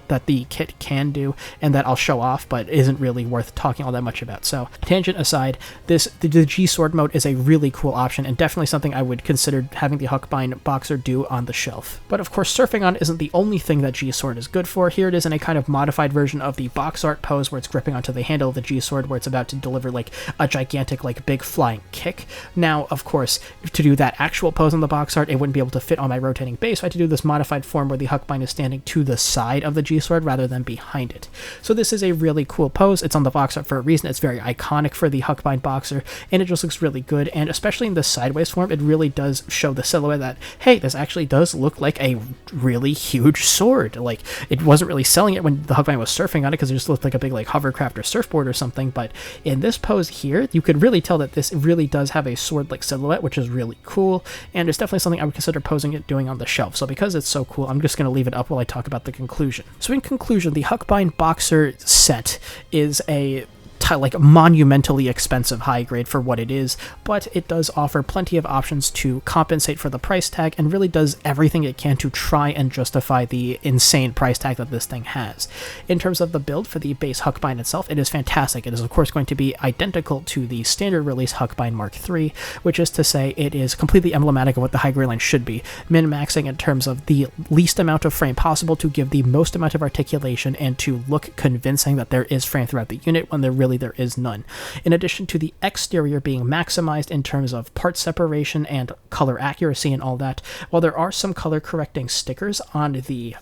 that the kit can do and that I'll show off, but isn't really worth talking all that much about. So, tangent aside, the G-Sword mode is a really cool option and definitely something I would consider having the Huckbein Boxer do on the shelf. But of course, surfing on isn't the only thing that G-Sword is good for. Here it is in a kind of modified version of the box art pose where it's gripping onto the handle of the G-Sword where it's about to deliver like a gigantic like big flying kick. Now, of course, to do that actual pose on the box art, it wouldn't be able to fit on my rotating base, so I had to do this modified form where the Huckbein is standing to the side of the G-Sword rather than behind it. So this is a really cool pose. It's on the box art for a reason. It's very iconic for the Huckbein Boxer, and it just looks really good, and especially in the sideways form, it really does show the silhouette that, hey, this actually does look like a really huge sword. Like, it wasn't really selling it when the Huckbein was surfing on it because it just looked like a big like hovercraft or surfboard or something, but in this pose here, you could really tell that this really does have a sword-like silhouette, which is really cool, and it's definitely something I would consider posing it doing on the shelf. So because it's so cool, I'm just going to leave it up while I talk about the conclusion. So in conclusion, the Huckbein Boxer set is a like monumentally expensive high grade for what it is, but it does offer plenty of options to compensate for the price tag and really does everything it can to try and justify the insane price tag that this thing has. In terms of the build for the base Huckbein itself, it is fantastic. It is of course going to be identical to the standard release Huckbein Mk III, which is to say it is completely emblematic of what the high grade line should be, min-maxing in terms of the least amount of frame possible to give the most amount of articulation and to look convincing that there is frame throughout the unit when there is none. In addition to the exterior being maximized in terms of part separation and color accuracy and all that, while there are some color correcting stickers on the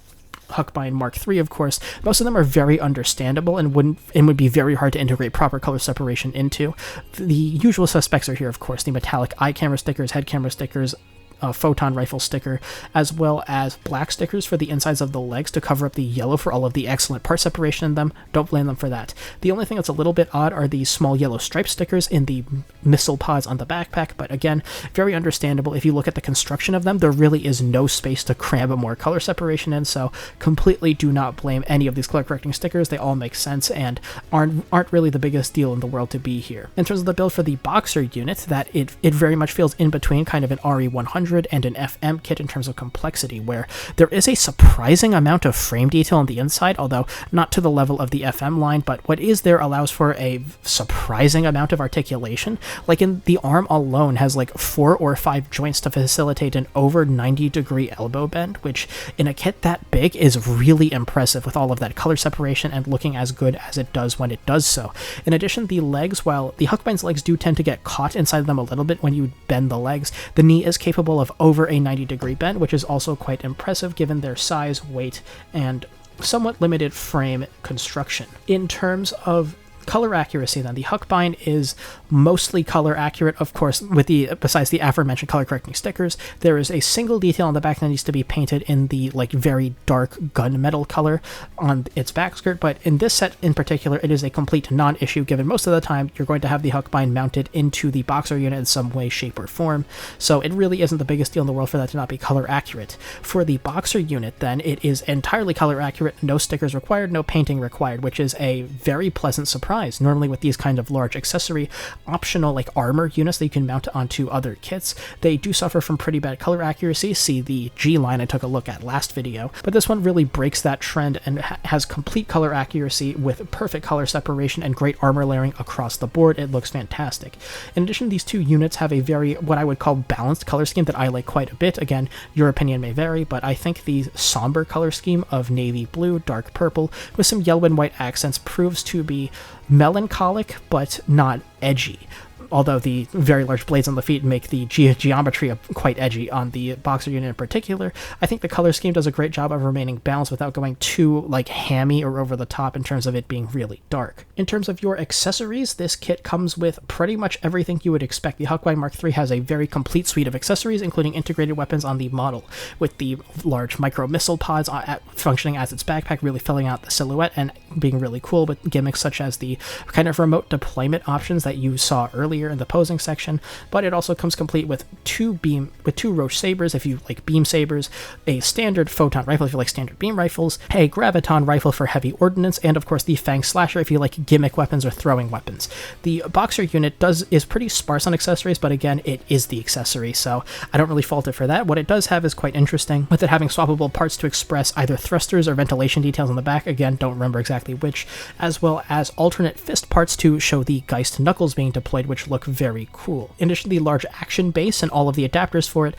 Huckbein Mk III, of course, most of them are very understandable and would be very hard to integrate proper color separation into. The usual suspects are here, of course, the metallic eye camera stickers, head camera stickers, photon rifle sticker, as well as black stickers for the insides of the legs to cover up the yellow for all of the excellent part separation in them. Don't blame them for that. The only thing that's a little bit odd are the small yellow stripe stickers in the missile pods on the backpack, but again, very understandable. If you look at the construction of them, there really is no space to cram more color separation in, so completely do not blame any of these color correcting stickers. They all make sense and aren't really the biggest deal in the world to be here. In terms of the build for the Boxer unit, that it very much feels in between kind of an RE100 and an FM kit in terms of complexity, where there is a surprising amount of frame detail on the inside, although not to the level of the FM line, but what is there allows for a surprising amount of articulation. Like in the arm alone has like 4 or 5 joints to facilitate an over 90-degree elbow bend, which in a kit that big is really impressive with all of that color separation and looking as good as it does when it does so. In addition, the legs, while the Huckbein's legs do tend to get caught inside of them a little bit when you bend the legs, the knee is capable of over a 90-degree bend, which is also quite impressive given their size, weight, and somewhat limited frame construction. In terms of color accuracy, then, the Huckbein is mostly color accurate, of course, with besides the aforementioned color correcting stickers. There is a single detail on the back that needs to be painted in the very dark gunmetal color on its back skirt, but in this set in particular, it is a complete non-issue, given most of the time you're going to have the Huckbein mounted into the Boxer unit in some way, shape, or form, so it really isn't the biggest deal in the world for that to not be color accurate. For the Boxer unit, then, it is entirely color accurate, no stickers required, no painting required, which is a very pleasant surprise. Normally with these kind of large accessory optional armor units that you can mount onto other kits, they do suffer from pretty bad color accuracy. See the G line I took a look at last video, but this one really breaks that trend and has complete color accuracy with perfect color separation and great armor layering across the board. It looks fantastic. In addition, these two units have a very, what I would call, balanced color scheme that I like quite a bit. Again, your opinion may vary, but I think the somber color scheme of navy blue, dark purple, with some yellow and white accents proves to be melancholic but not edgy. Although the very large blades on the feet make the geometry quite edgy on the Boxer unit in particular, I think the color scheme does a great job of remaining balanced without going too hammy or over the top in terms of it being really dark. In terms of your accessories, this kit comes with pretty much everything you would expect. The Huckbein Mk III has a very complete suite of accessories, including integrated weapons on the model, with the large micro missile pods functioning as its backpack, really filling out the silhouette and being really cool, with gimmicks such as the kind of remote deployment options that you saw earlier in the posing section. But it also comes complete with two Roche sabers if you like beam sabers, a standard photon rifle if you like standard beam rifles, a graviton rifle for heavy ordnance, and of course the Fang slasher if you like gimmick weapons or throwing weapons. The Boxer unit is pretty sparse on accessories, but again, it is the accessory, so I don't really fault it for that. What it does have is quite interesting, with it having swappable parts to express either thrusters or ventilation details on the back, again, don't remember exactly which, as well as alternate fist parts to show the Geist knuckles being deployed, which look very cool. In addition, the large action base and all of the adapters for it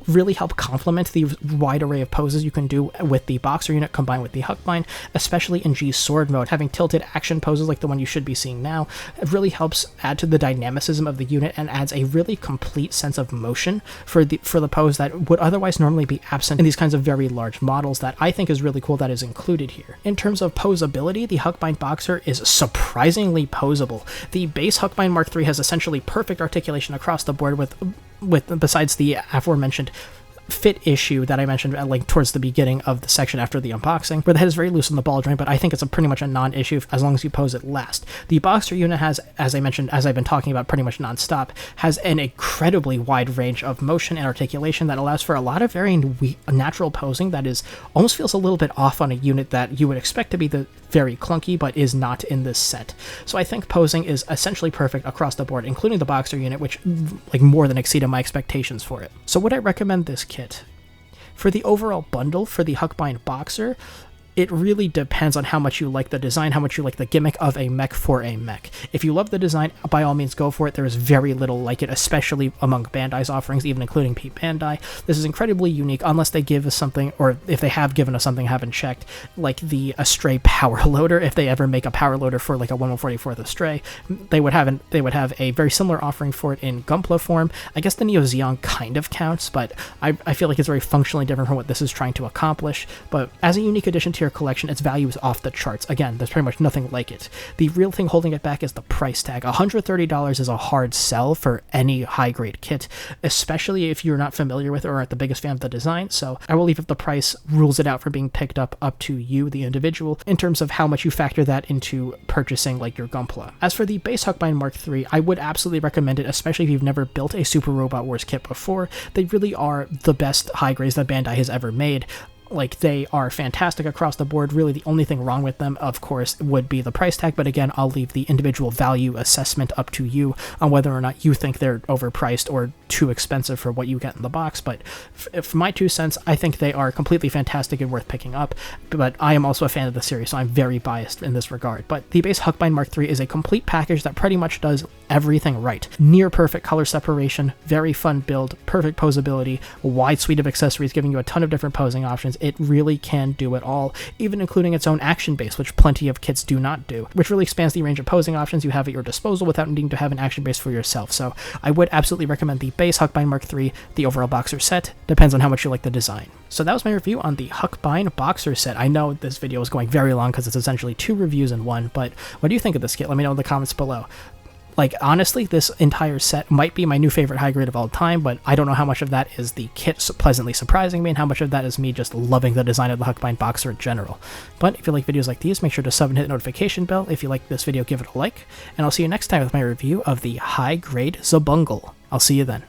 really help complement the wide array of poses you can do with the Boxer unit combined with the Huckbein, especially in G's sword mode. Having tilted action poses like the one you should be seeing now, it really helps add to the dynamicism of the unit and adds a really complete sense of motion for the pose that would otherwise normally be absent in these kinds of very large models, that I think is really cool that is included here. In terms of posability, the Huckbein Boxer is surprisingly posable. The base Huckbein Mk III has essentially perfect articulation across the board with besides the aforementioned fit issue that I mentioned towards the beginning of the section after the unboxing, where the head is very loose on the ball joint, but I think it's pretty much a non-issue as long as you pose it last. The Boxer unit has, as I mentioned, as I've been talking about pretty much non-stop, has an incredibly wide range of motion and articulation that allows for a lot of very natural posing that is almost feels a little bit off on a unit that you would expect to be the very clunky, but is not in this set. So I think posing is essentially perfect across the board, including the Boxer unit, which more than exceeded my expectations for it. So would I recommend this kit? For the overall bundle for the Huckbein Boxer, it really depends on how much you like the design, how much you like the gimmick of a mech for a mech. If you love the design, by all means go for it. There is very little like it, especially among Bandai's offerings, even including Pete Bandai. This is incredibly unique, unless they give us something, or if they have given us something I haven't checked, like the Astray power loader. If they ever make a power loader for like a 1/144th Astray, they would have a very similar offering for it in Gunpla form. I guess the Neo Zeon kind of counts, but I feel like it's very functionally different from what this is trying to accomplish. But as a unique addition to your collection, its value is off the charts. Again, there's pretty much nothing like it. The real thing holding it back is the price tag. $130 is a hard sell for any high-grade kit, especially if you're not familiar with or aren't the biggest fan of the design, so I will leave if the price rules it out from being picked up to you, the individual, in terms of how much you factor that into purchasing like your Gunpla. As for the base Huckbein Mark III, I would absolutely recommend it, especially if you've never built a Super Robot Wars kit before. They really are the best high grades that Bandai has ever made. Like, they are fantastic across the board. Really, the only thing wrong with them, of course, would be the price tag, but again, I'll leave the individual value assessment up to you on whether or not you think they're overpriced or too expensive for what you get in the box. But for my 2 cents, I think they are completely fantastic and worth picking up, but I am also a fan of the series, so I'm very biased in this regard. But the base Huckbein Mark III is a complete package that pretty much does everything right. Near perfect color separation, very fun build, perfect posability, a wide suite of accessories giving you a ton of different posing options. It really can do it all, even including its own action base, which plenty of kits do not do, which really expands the range of posing options you have at your disposal without needing to have an action base for yourself. So I would absolutely recommend the base Huckbein Mark III, the overall Boxer set. Depends on how much you like the design. So that was my review on the Huckbein Boxer set. I know this video is going very long because it's essentially 2 reviews in one, but what do you think of this kit? Let me know in the comments below. Like, honestly, this entire set might be my new favorite high grade of all time, but I don't know how much of that is the kit pleasantly surprising me and how much of that is me just loving the design of the Huckbein Boxer in general. But if you like videos like these, make sure to sub and hit the notification bell. If you like this video, give it a like, and I'll see you next time with my review of the high grade Zabungle. I'll see you then.